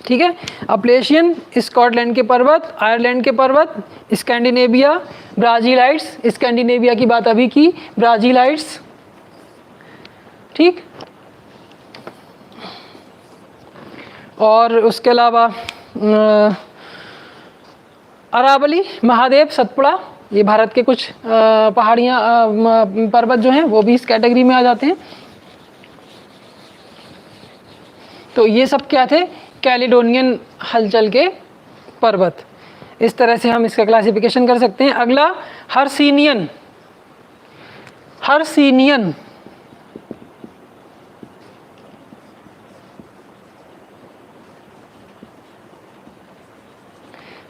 ठीक है। अपलेशियन, स्कॉटलैंड के पर्वत, आयरलैंड के पर्वत, स्कैंडिनेविया, ब्राजीलाइट्स, स्कैंडिनेविया की बात अभी की, ब्राजीलाइट्स, ठीक। और उसके अलावा अरावली, महादेव, सतपुड़ा, ये भारत के कुछ पहाड़ियाँ, पर्वत जो हैं वो भी इस कैटेगरी में आ जाते हैं। तो ये सब क्या थे? कैलेडोनियन हलचल के पर्वत। इस तरह से हम इसका क्लासिफिकेशन कर सकते हैं। अगला Hercynian, Hercynian,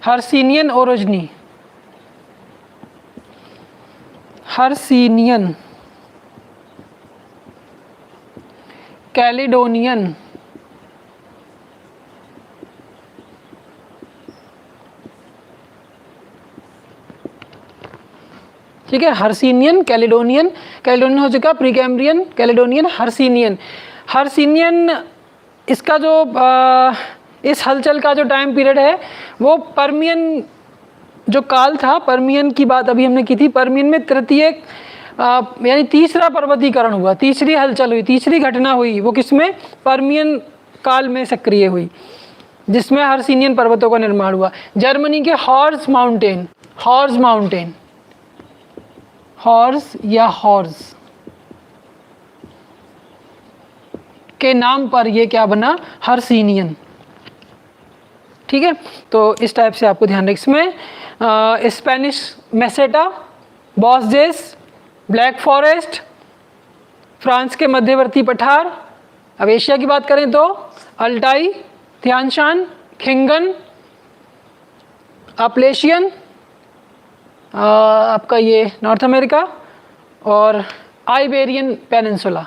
Hercynian orogeny, Hercynian, Caledonian, ठीक है। हर्सिनियन, कैलेडोनियन, कैलेडोनियन हो चुका, pre Cambrian, Caledonian, Hercynian. Hercynian, इसका जो इस हलचल का जो टाइम पीरियड है वो पर्मियन जो काल था, पर्मियन की बात अभी हमने की थी, पर्मियन में तृतीय यानी तीसरा पर्वतीकरण हुआ, तीसरी हलचल हुई, तीसरी घटना हुई, वो किसमें? पर्मियन काल में सक्रिय हुई, जिसमें हर्सिनियन पर्वतों का निर्माण हुआ। जर्मनी के horse mountain, horse mountain, horse या हॉर्स, के नाम पर ये क्या बना, हर्सिनियन। ठीक है, तो इस टाइप से आपको ध्यान रख। इसमें Spanish Meseta, Vosges, Black Forest, France के मध्यवर्ती पठार। अब एशिया की बात करें तो अल्टाई, थियानशान, खिंगन, अपलेशियन, आपका ये नॉर्थ अमेरिका, और आइबेरियन पेनिनसुला।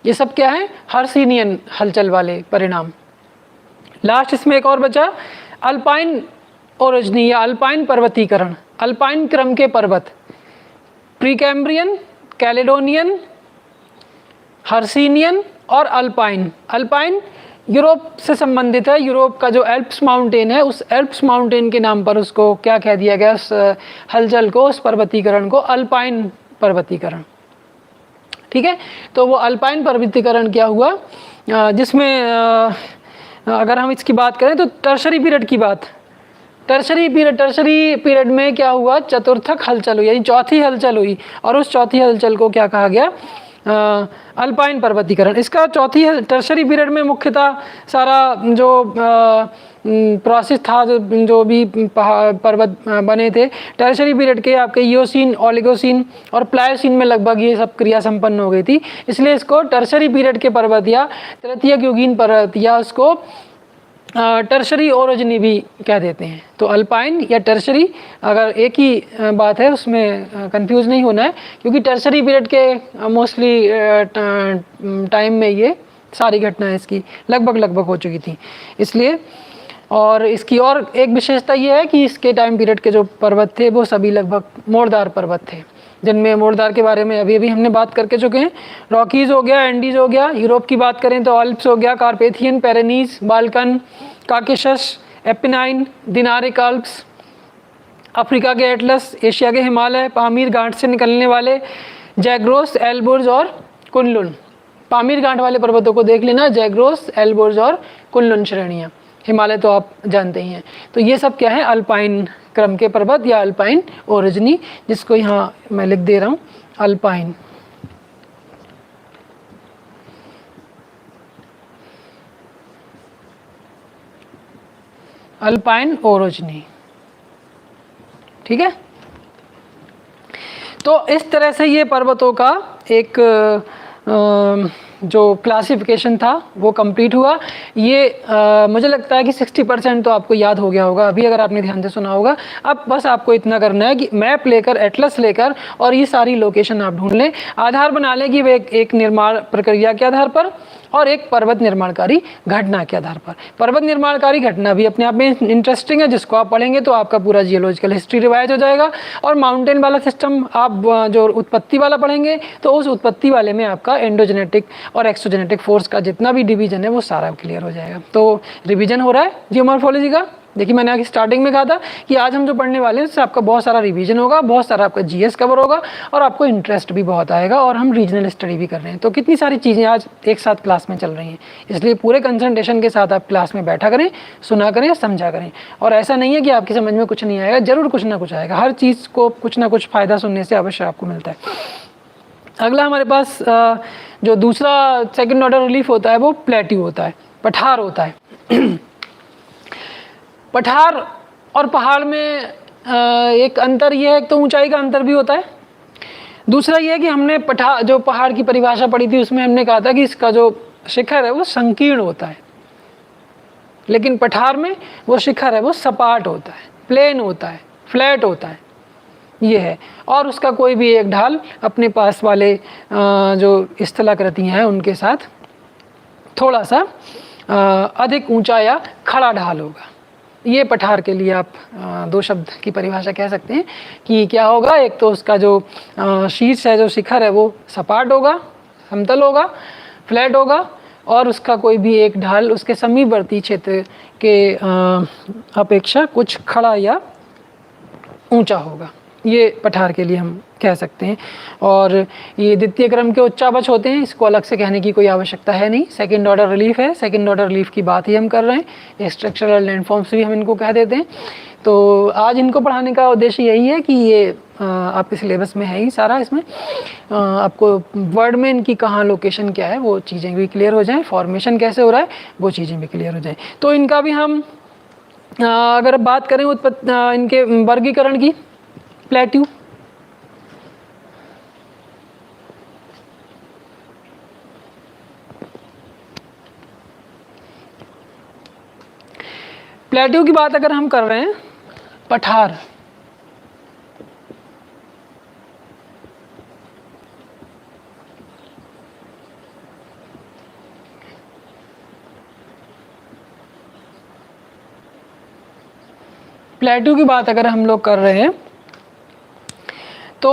ये सब क्या है, हर्सिनियन हलचल वाले परिणाम। लास्ट इसमें एक और बचा, अल्पाइन ओरिजिनी या अल्पाइन पर्वतीकरण। अल्पाइन क्रम के पर्वत, प्रीकैम्ब्रियन, कैलेडोनियन, हर्सिनियन और अल्पाइन। अल्पाइन यूरोप से संबंधित है। यूरोप का जो एल्प्स माउंटेन है, उस एल्प्स माउंटेन के नाम पर उसको क्या कह दिया गया, उस हलचल को, उस पर्वतीकरण को अल्पाइन पर्वतीकरण। ठीक है, तो वो अल्पाइन पर्वतीकरण क्या हुआ, जिसमें अगर हम इसकी बात करें तो टर्शरी पीरियड की बात, टर्शरी पीरियड में क्या हुआ, चतुर्थक हलचल हुई, यानी चौथी हलचल हुई, और उस चौथी हलचल को क्या कहा गया, अल्पाइन पर्वतीकरण। इसका चौथी टर्शरी पीरियड में मुख्यतः सारा जो प्रोसेस था, जो भी पर्वत बने थे टर्शरी पीरियड के, आपके ईओसीन, ओलिगोसीन और प्लायोसीन में लगभग ये सब क्रिया संपन्न हो गई थी। इसलिए इसको टर्शरी पीरियड के पर्वत या तृतीयक युगीन पर्वत या उसको टर्शरी ओरिजिनी भी कह देते हैं। तो अल्पाइन या टर्शरी अगर एक ही बात है, उसमें कंफ्यूज नहीं होना है, क्योंकि टर्शरी पीरियड के मोस्टली टाइम में ये सारी घटनाएं इसकी लगभग हो चुकी थी, इसलिए। और इसकी और एक विशेषता ये है कि इसके टाइम पीरियड के जो पर्वत थे वो सभी लगभग मोड़दार पर्वत थे, जिनमें मोड़दार के बारे में अभी हमने बात करके चुके हैं। रॉकीज़ हो गया, एंडीज़ हो गया। यूरोप की बात करें तो अल्प्स हो गया, Carpathian, Pyrenees, Balkan, Caucasus, Apennine, Dinaric Alps. Africa के एटलस, एशिया के हिमालय, पामीर घाट से निकलने वाले जैग्रोस, एल्बुर्ज और कुनलुन। पामीर घाट वाले पर्वतों को देख लेना, जैग्रोस, एल्बुर्ज और कुनलुन श्रेणियाँ। हिमालय तो आप जानते ही हैं। तो ये सब क्या है, अल्पाइन क्रम के पर्वत या अल्पाइन ओरिजिनी, जिसको यहाँ मैं लिख दे रहा हूँ, अल्पाइन। अल्पाइन ओरिजिनी, ठीक है। तो इस तरह से ये पर्वतों का एक जो क्लासिफिकेशन था वो कंप्लीट हुआ। ये मुझे लगता है कि 60% तो आपको याद हो गया होगा अभी, अगर आपने ध्यान से सुना होगा। अब बस आपको इतना करना है कि मैप लेकर, एटलस लेकर और ये सारी लोकेशन आप ढूंढ लें, आधार बना लें कि वे एक निर्माण प्रक्रिया के आधार पर और एक पर्वत निर्माणकारी घटना के आधार पर। पर्वत निर्माणकारी घटना भी अपने आप में इंटरेस्टिंग है, जिसको आप पढ़ेंगे तो आपका पूरा जियोलॉजिकल हिस्ट्री रिवाइज हो जाएगा। और माउंटेन वाला सिस्टम आप जो उत्पत्ति वाला पढ़ेंगे तो उस उत्पत्ति वाले में आपका एंडोजेनेटिक और एक्सोजेनेटिक फोर्स का जितना भी डिवीजन है वो सारा क्लियर हो जाएगा। तो रिवीजन हो रहा है जियोमॉर्फोलॉजी का। देखिए, मैंने आगे स्टार्टिंग में कहा था कि आज हम जो पढ़ने वाले हैं उससे आपका बहुत सारा रिवीजन होगा, बहुत सारा आपका जीएस कवर होगा और आपको इंटरेस्ट भी बहुत आएगा। और हम रीजनल स्टडी भी कर रहे हैं, तो कितनी सारी चीज़ें आज एक साथ क्लास में चल रही हैं। इसलिए पूरे कंसंट्रेशन के साथ आप क्लास में बैठा करें, सुना करें, समझा करें। और ऐसा नहीं है कि आपकी समझ में कुछ नहीं आएगा, ज़रूर कुछ ना कुछ आएगा। हर चीज़ को कुछ ना कुछ फ़ायदा सुनने से अवश्य आपको मिलता है। अगला हमारे पास जो दूसरा सेकेंड ऑर्डर रिलीफ होता है वो प्लेट्यू होता है, पठार होता है। पठार और पहाड़ में एक अंतर ये है, एक तो ऊंचाई का अंतर भी होता है। दूसरा ये है कि हमने जो पहाड़ की परिभाषा पढ़ी थी उसमें हमने कहा था कि इसका जो शिखर है वो संकीर्ण होता है, लेकिन पठार में वो शिखर है वो सपाट होता है, प्लेन होता है, फ्लैट होता है, ये है। और उसका कोई भी एक ढाल अपने पास वाले जो स्थलाकृतियाँ हैं उनके साथ थोड़ा सा अधिक ऊंचा या खड़ा ढाल होगा। ये पठार के लिए आप दो शब्द की परिभाषा कह सकते हैं कि क्या होगा। एक तो उसका जो शीर्ष है, जो शिखर है वो सपाट होगा, समतल होगा, फ्लैट होगा, और उसका कोई भी एक ढाल उसके समीपवर्ती क्षेत्र के अपेक्षा कुछ खड़ा या ऊंचा होगा। ये पठार के लिए हम कह सकते हैं। और ये द्वितीय क्रम के उच्चावच होते हैं, इसको अलग से कहने की कोई आवश्यकता है नहीं। सेकंड ऑर्डर रिलीफ है, सेकंड ऑर्डर रिलीफ की बात ही हम कर रहे हैं। स्ट्रक्चरल लैंडफॉर्म्स भी हम इनको कह देते हैं। तो आज इनको पढ़ाने का उद्देश्य यही है कि ये आपके सिलेबस में है ही सारा, इसमें आपको वर्ड में इनकी कहाँ लोकेशन क्या है वो चीज़ें भी क्लियर हो जाएं, फॉर्मेशन कैसे हो रहा है वो चीज़ें भी क्लियर हो जाएं। तो इनका भी हम अगर बात करें इनके वर्गीकरण की, प्लेट्यू प्लेट्यू की बात अगर हम कर रहे हैं, पठार प्लेट्यू की बात अगर हम लोग कर रहे हैं तो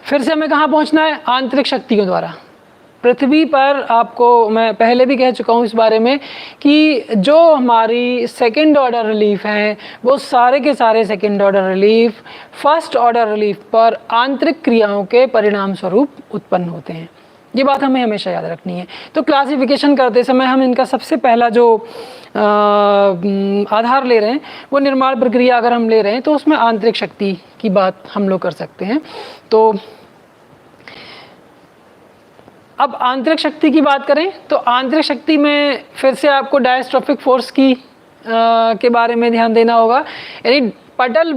फिर से हमें कहाँ पहुँचना है, आंतरिक शक्तियों द्वारा। पृथ्वी पर आपको मैं पहले भी कह चुका हूँ इस बारे में कि जो हमारी सेकंड ऑर्डर रिलीफ हैं वो सारे के सारे second order relief first order relief पर आंतरिक क्रियाओं के परिणाम स्वरूप उत्पन्न होते हैं। ये बात हमें हमेशा याद रखनी है। तो क्लासिफिकेशन करते समय हम इनका सबसे पहला जो आधार ले रहे हैं वो निर्माण प्रक्रिया अगर हम ले रहे हैं तो उसमें आंतरिक शक्ति की बात हम लोग कर सकते हैं। तो अब आंतरिक शक्ति की बात करें तो आंतरिक शक्ति में फिर से आपको डायस्ट्रोफिक फोर्स की के बारे में ध्यान देना होगा। यानी पटल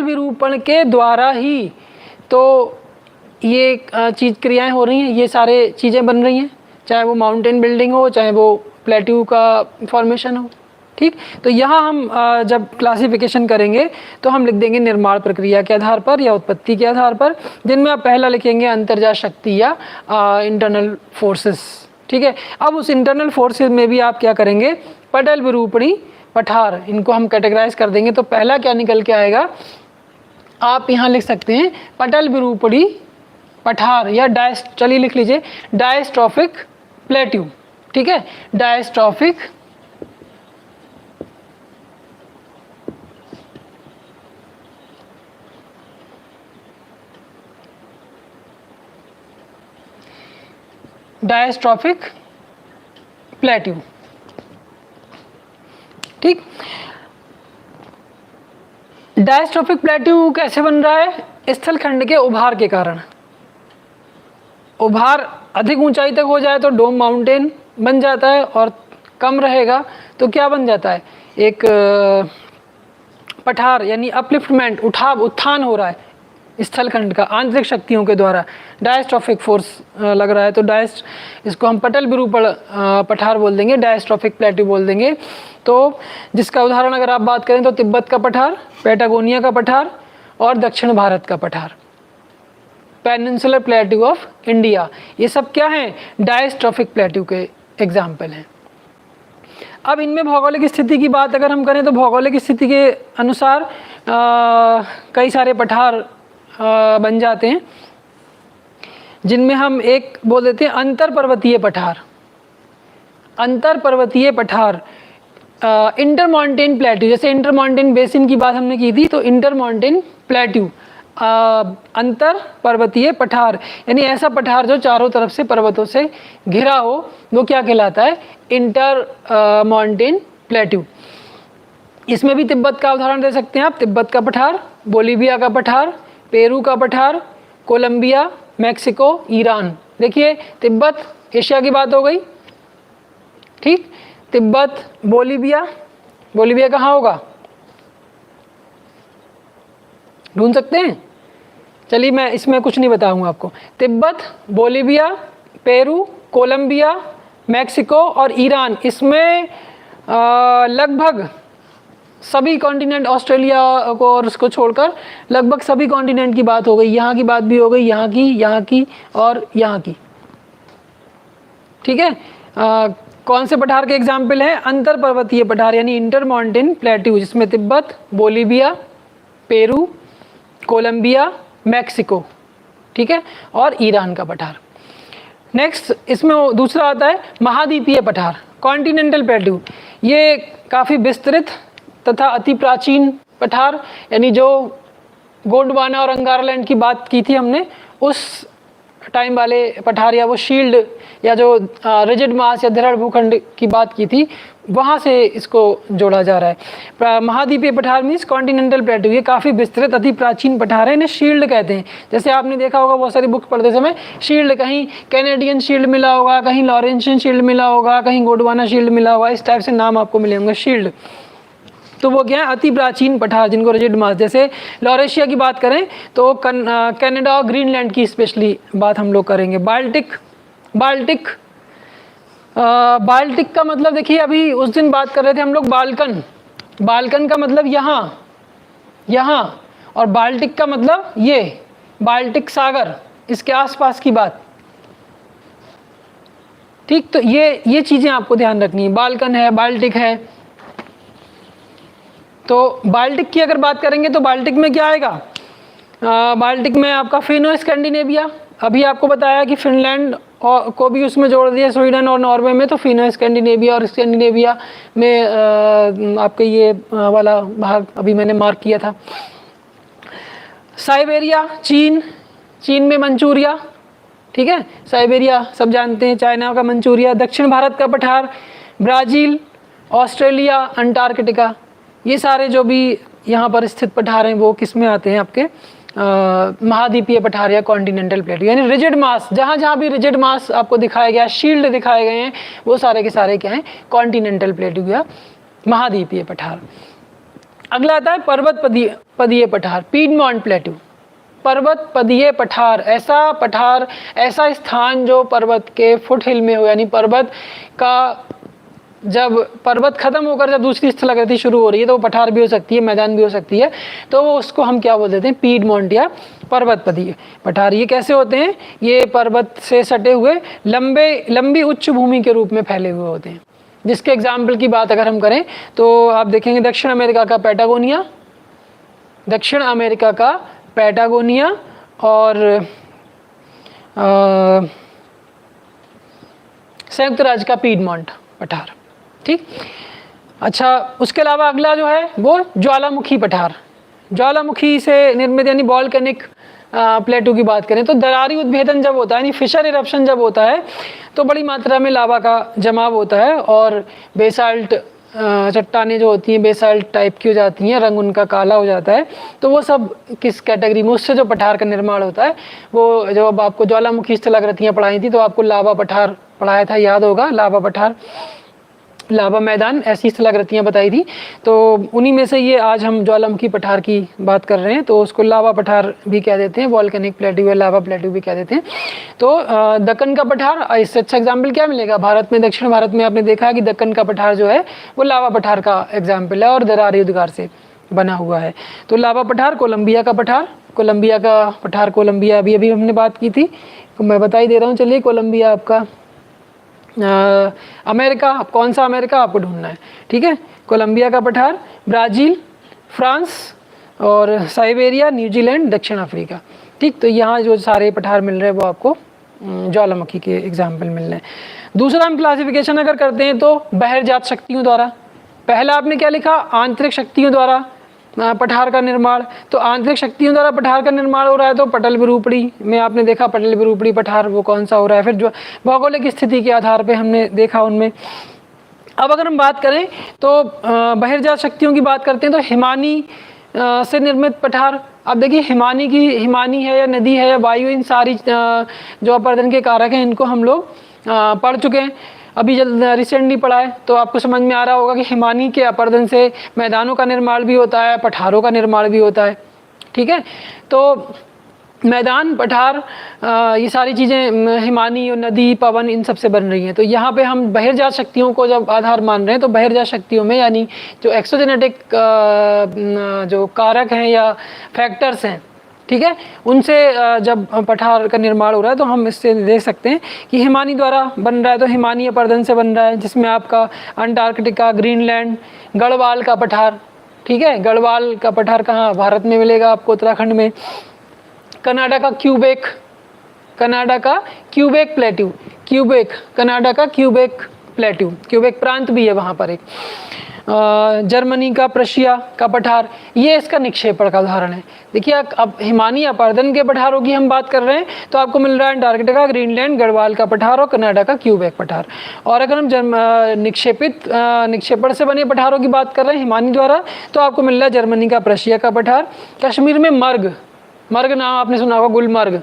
विरूपण के द्वारा ही तो ये क्रियाएं हो रही हैं, ये सारे चीज़ें बन रही हैं, चाहे वो माउंटेन बिल्डिंग हो, चाहे वो प्लेट्यू का फॉर्मेशन हो। ठीक, तो यहाँ हम जब क्लासिफिकेशन करेंगे तो हम लिख देंगे निर्माण प्रक्रिया के आधार पर या उत्पत्ति के आधार पर, जिनमें आप पहला लिखेंगे अंतर्जात शक्ति या इंटरनल फोर्सेस। ठीक है, अब उस इंटरनल फोर्सेस में भी आप क्या करेंगे, पटल विरूपणी पठार, इनको हम कैटेगराइज कर देंगे। तो पहला क्या निकल के आएगा, आप यहाँ लिख सकते हैं पटल विरूपणी पठार या चलिए लिख लीजिए डायस्ट्रोफिक प्लेट्यू। ठीक है, डायस्ट्रोफिक प्लेट्यू। ठीक, डायस्ट्रोफिक प्लेट्यू कैसे बन रहा है, स्थल खंड के उभार के कारण। उभार अधिक ऊंचाई तक हो जाए तो डोम माउंटेन बन जाता है, और कम रहेगा तो क्या बन जाता है, एक पठार यानी अपलिफ्टमेंट, उत्थान हो रहा है स्थल खंड का आंतरिक शक्तियों के द्वारा, डायस्ट्रोफिक फोर्स लग रहा है। तो इसको हम पटल विरूपण पठार बोल देंगे, डायस्ट्रोफिक प्लेट्यू बोल देंगे। तो जिसका उदाहरण अगर आप बात करें तो तिब्बत का पठार, पैटागोनिया का पठार और दक्षिण भारत का पठार, पेनिनसुलर प्लेट्यू ऑफ इंडिया, ये सब क्या हैं, डायस्ट्रोफिक प्लेट्यू के एग्जाम्पल हैं। अब इनमें भौगोलिक स्थिति की बात अगर हम करें तो भौगोलिक स्थिति के अनुसार कई सारे पठार बन जाते हैं, जिनमें हम एक बोल देते हैं अंतर पर्वतीय पठार। अंतर पर्वतीय पठार इंटरमाउंटेन प्लेट्यू, जैसे इंटरमाउंटेन बेसिन की बात हमने की थी, तो इंटरमाउंटेन प्लेट्यू अंतर पर्वतीय पठार, यानी ऐसा पठार जो चारों तरफ से पर्वतों से घिरा हो, वो क्या कहलाता है, इंटर माउंटेन प्लेट्यू। इसमें भी तिब्बत का उदाहरण दे सकते हैं आप, तिब्बत का पठार, बोलीविया का पठार, पेरू का पठार, कोलंबिया, मैक्सिको, ईरान। देखिए तिब्बत एशिया की बात हो गई। ठीक, तिब्बत, बोलीविया कहाँ होगा, ढूंढ सकते हैं, चलिए मैं इसमें कुछ नहीं बताऊंगा आपको। Tibet, Bolivia, Peru, Colombia, Mexico और ईरान, इसमें लगभग सभी कॉन्टिनेंट, ऑस्ट्रेलिया को और उसको छोड़कर लगभग सभी कॉन्टिनेंट की बात हो गई। यहाँ की बात भी हो गई, यहाँ की और यहाँ की। ठीक है, कौन से पठार के एग्जाम्पल हैं, अंतर पर्वतीय पठार यानी इंटर माउंटेन प्लेट्यू, जिसमें Tibet, Bolivia, Peru, Colombia, Mexico, ठीक है, और ईरान का पठार। नेक्स्ट इसमें दूसरा आता है महाद्वीपीय पठार, कॉन्टिनेंटल प्लेट्यू। ये काफ़ी विस्तृत तथा अति प्राचीन पठार, यानी जो गोंडवाना और अंगारालैंड की बात की थी हमने, उस टाइम वाले पठार या वो शील्ड या जो रिजिड मास या दृढ़ भूखंड की बात की थी, वहाँ से इसको जोड़ा जा रहा है। महाद्वीपीय पठार मीन्स कॉन्टिनेंटल प्लेटू, ये काफ़ी विस्तृत अति प्राचीन पठार है, इन्हें शील्ड कहते हैं। जैसे आपने देखा होगा बहुत सारी बुक पढ़ते समय शील्ड, कहीं कैनेडियन शील्ड मिला होगा, कहीं लॉरेंशियन शील्ड मिला होगा, कहीं गोंडवाना शील्ड मिला होगा, इस टाइप से नाम आपको मिले होंगे शील्ड। तो वो क्या है, अति प्राचीन पठार जिनको रिजिड मास। जैसे लॉरेशिया की बात करें तो कनाडा और ग्रीनलैंड की स्पेशली बात हम लोग करेंगे। बाल्टिक बाल्टिक का मतलब देखिए, अभी उस दिन बात कर रहे थे हम लोग बाल्कन का मतलब यहाँ, और बाल्टिक का मतलब ये बाल्टिक सागर, इसके आसपास की बात। ठीक, तो ये चीज़ें आपको ध्यान रखनी है। बाल्कन है, बाल्टिक है। तो बाल्टिक की अगर बात करेंगे तो बाल्टिक में क्या आएगा, बाल्टिक में आपका फिनो स्कैंडिनेविया, अभी आपको बताया कि फिनलैंड को भी उसमें जोड़ दिया, स्वीडन और नॉर्वे में, तो फिनो स्कैंडिनेविया और स्कैंडिनेविया में आपके ये वाला भाग अभी मैंने मार्क किया था। साइबेरिया, चीन में मंचूरिया, ठीक है, साइबेरिया सब जानते हैं, चाइना का मंचूरिया। दक्षिण भारत का पठार ब्राज़ील, ऑस्ट्रेलिया, अंटार्कटिका, ये सारे जो भी यहाँ पर स्थित पठार हैं वो किस में आते हैं, आपके महाद्वीपीय पठार या कॉन्टिनेंटल प्लेटू, यानी रिजिड मास। जहाँ जहाँ भी रिजिड मास आपको दिखाया गया, शील्ड दिखाए गए हैं, वो सारे के सारे क्या हैं, कॉन्टिनेंटल प्लेटू या महाद्वीपीय पठार। अगला आता है पर्वत पदीय पठार, पीडमोंट प्लेटू। पर्वत पदीय पठार, ऐसा स्थान जो पर्वत के फुट हिल में हो, यानी पर्वत का जब पर्वत खत्म होकर जब दूसरी स्थलाकृति शुरू हो रही है तो वो पठार भी हो सकती है, मैदान भी हो सकती है, तो वो उसको हम क्या बोल देते हैं, पीडमोंट या पर्वत पदीय पठार। ये कैसे होते हैं, ये पर्वत से सटे हुए लंबी उच्च भूमि के रूप में फैले हुए होते हैं। जिसके एग्जाम्पल की बात अगर हम करें तो आप देखेंगे दक्षिण अमेरिका का पैटागोनिया और संयुक्त राज्य का पीडमोंट पठार। ठीक, अच्छा, उसके अलावा अगला जो है वो ज्वालामुखी पठार। ज्वालामुखी से निर्मित यानी वॉल्केनिक प्लेटू की बात करें तो दरारी उद्भेदन जब होता है, यानी फिशर इरप्शन जब होता है, तो बड़ी मात्रा में लावा का जमाव होता है और बेसाल्ट चट्टानें जो होती हैं बेसाल्ट टाइप की हो जाती हैं, रंग उनका काला हो जाता है। तो वो सब किस कैटेगरी में, उससे जो पठार का निर्माण होता है, वो जब आपको ज्वालामुखी स्थलाकृतियाँ पढ़ाई थी तो आपको लावा पठार पढ़ाया था, याद होगा, लावा पठार, लावा मैदान, ऐसी स्थलाकृतियाँ बताई थी। तो उन्हीं में से ये आज हम ज्वालामुखी पठार की बात कर रहे हैं, तो उसको लावा पठार भी कह देते हैं, वॉल्केनिक प्लेटू या लावा प्लेटू भी कह देते हैं। तो दक्कन का पठार, इससे अच्छा एग्जाम्पल क्या मिलेगा, भारत में, दक्षिण भारत में आपने देखा कि दक्कन का पठार जो है वो लावा पठार का एग्जाम्पल है और दरारी उद्गार से बना हुआ है। तो लावा पठार, कोलंबिया का पठार, कोलंबिया अभी हमने बात की थी, तो मैं बता ही दे रहा हूँ। चलिए, कोलंबिया आपका अमेरिका, कौन सा अमेरिका आपको ढूंढना है, ठीक है। कोलंबिया का पठार, ब्राज़ील, फ्रांस और साइबेरिया, न्यूजीलैंड, दक्षिण अफ्रीका। ठीक, तो यहाँ जो सारे पठार मिल रहे हैं वो आपको ज्वालामुखी के एग्जाम्पल मिल रहे हैं। दूसरा हम क्लासिफिकेशन अगर करते हैं तो बहिर्जात शक्तियों द्वारा, पहला आपने क्या लिखा, आंतरिक शक्तियों द्वारा पठार का निर्माण। तो आंतरिक शक्तियों द्वारा पठार का निर्माण हो रहा है तो पटल विरूपणी में आपने देखा, पटल विरूपणी पठार वो कौन सा हो रहा है। फिर जो भौगोलिक स्थिति के आधार पे हमने देखा उनमें। अब अगर हम बात करें तो बहिर्जात शक्तियों की बात करते हैं तो हिमानी से निर्मित पठार। अब देखिए, हिमानी है या नदी है या वायु, इन सारी जो अपर्दन के कारक हैं इनको हम लोग पढ़ चुके हैं, अभी जब रिसेंटली पढ़ा है, तो आपको समझ में आ रहा होगा कि हिमानी के अपर्दन से मैदानों का निर्माण भी होता है, पठारों का निर्माण भी होता है। ठीक है, तो मैदान, पठार, ये सारी चीज़ें हिमानी और नदी, पवन, इन सब से बन रही हैं। तो यहाँ पे हम बहिर्जात शक्तियों को जब आधार मान रहे हैं तो बहिर्जात शक्तियों में यानी जो एक्सोजेनेटिक जो कारक हैं या फैक्टर्स हैं, ठीक है, उनसे जब पठार का निर्माण हो रहा है तो हम इससे देख सकते हैं कि हिमानी द्वारा बन रहा है तो हिमानी अपर्दन से बन रहा है, जिसमें आपका अंटार्कटिका, ग्रीनलैंड, गढ़वाल का पठार, ठीक है, गढ़वाल का पठार कहाँ, भारत में मिलेगा आपको, उत्तराखंड में। कनाडा का क्यूबेक प्लेट्यू, कनाडा का क्यूबेक प्लेट्यू, क्यूबेक प्रांत भी है वहाँ पर एक। जर्मनी का, प्रशिया का पठार, ये इसका निक्षेपण का उदाहरण है। देखिए अब हिमानी अपर्दन के पठारों की हम बात कर रहे हैं तो आपको मिल रहा है अंटार्कटिका, ग्रीनलैंड, गढ़वाल का पठार और कनाडा का क्यूबेक पठार। और अगर हम निक्षेपण से बने पठारों की बात कर रहे हैं हिमानी द्वारा, तो आपको मिल रहा है जर्मनी का प्रशिया का पठार। कश्मीर में मर्ग नाम आपने सुना होगा, गुलमर्ग,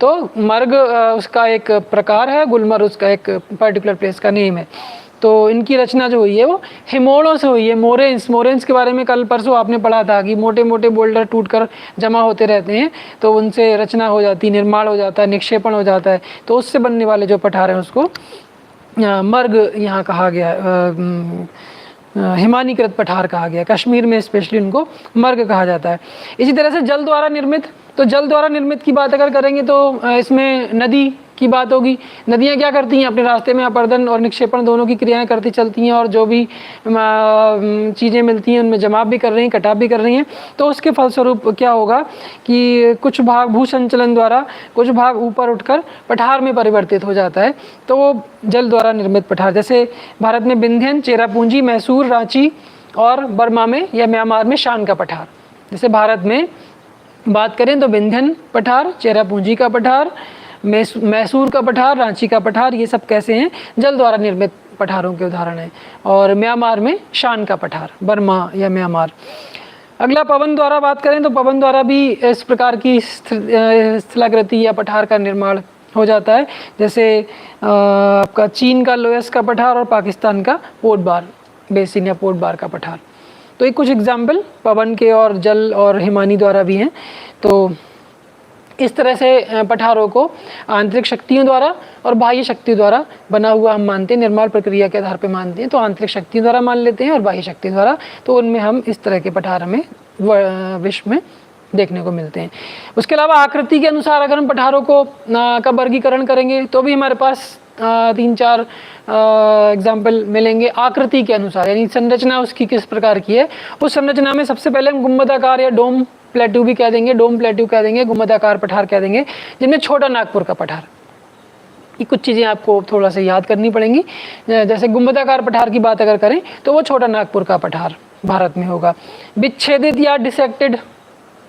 तो मर्ग उसका एक प्रकार है, गुलमर्ग उसका एक पर्टिकुलर प्लेस का नेम है। तो इनकी रचना जो हुई है वो हिमोड़ों से हुई है। मोरेंस के बारे में कल परसों आपने पढ़ा था कि मोटे मोटे बोल्डर टूटकर जमा होते रहते हैं, तो उनसे रचना हो जाती है, निर्माण हो जाता है, निक्षेपण हो जाता है, तो उससे बनने वाले जो पठार हैं उसको मर्ग यहाँ कहा गया, हिमानीकृत पठार कहा गया। कश्मीर में स्पेशली उनको मर्ग कहा जाता है। इसी तरह से जल द्वारा निर्मित, तो जल द्वारा निर्मित की बात अगर करेंगे तो इसमें नदी की बात होगी। नदियाँ क्या करती हैं, अपने रास्ते में अपर्दन और निक्षेपण दोनों की क्रियाएं करती चलती हैं, और जो भी चीज़ें मिलती हैं उनमें जमाव भी कर रही हैं, कटाव भी कर रही हैं। तो उसके फलस्वरूप क्या होगा कि कुछ भाग भू संचलन द्वारा, कुछ भाग ऊपर उठकर पठार में परिवर्तित हो जाता है, तो वो जल द्वारा निर्मित पठार। जैसे भारत में विंध्यन, चेरापूंजी, मैसूर, रांची और बर्मा में या म्यांमार में शान का पठार। जैसे भारत में बात करें तो विंध्यन पठार, चेरापूंजी का पठार, मैसूर का पठार, रांची का पठार, ये सब कैसे हैं, जल द्वारा निर्मित पठारों के उदाहरण हैं। और म्यांमार में शान का पठार, बर्मा या म्यांमार। अगला पवन द्वारा बात करें तो पवन द्वारा भी इस प्रकार की स्थलाकृति या पठार का निर्माण हो जाता है। जैसे आपका चीन का लोयस का पठार और पाकिस्तान का पोटबार बेसिन या पोटबार का पठार। तो ये कुछ एग्जाम्पल पवन के और जल और हिमानी द्वारा भी हैं। तो इस तरह से पठारों को आंतरिक शक्तियों द्वारा और बाह्य शक्तियों द्वारा बना हुआ हम मानते हैं, निर्माण प्रक्रिया के आधार पर मानते हैं। तो आंतरिक शक्तियों द्वारा मान लेते हैं और बाह्य शक्ति द्वारा, तो उनमें हम इस तरह के पठार हमें विश्व में देखने को मिलते हैं। उसके अलावा आकृति के अनुसार अगर हम पठारों को का वर्गीकरण करेंगे तो भी हमारे पास 3-4 एग्जाम्पल मिलेंगे आकृति के अनुसार, यानी संरचना उसकी किस प्रकार की है। उस संरचना में सबसे पहले हम गुंबदाकार या डोम प्लेट्यू भी कह देंगे, डोम प्लेट्यू कह देंगे, गुंबदाकार पठार कह देंगे, जिनमें छोटा नागपुर का पठार। ये कुछ चीज़ें आपको थोड़ा सा याद करनी पड़ेंगी। जैसे गुंबदाकार पठार की बात अगर करें तो वो छोटा नागपुर का पठार भारत में होगा। विच्छेदित या डिसेक्टेड,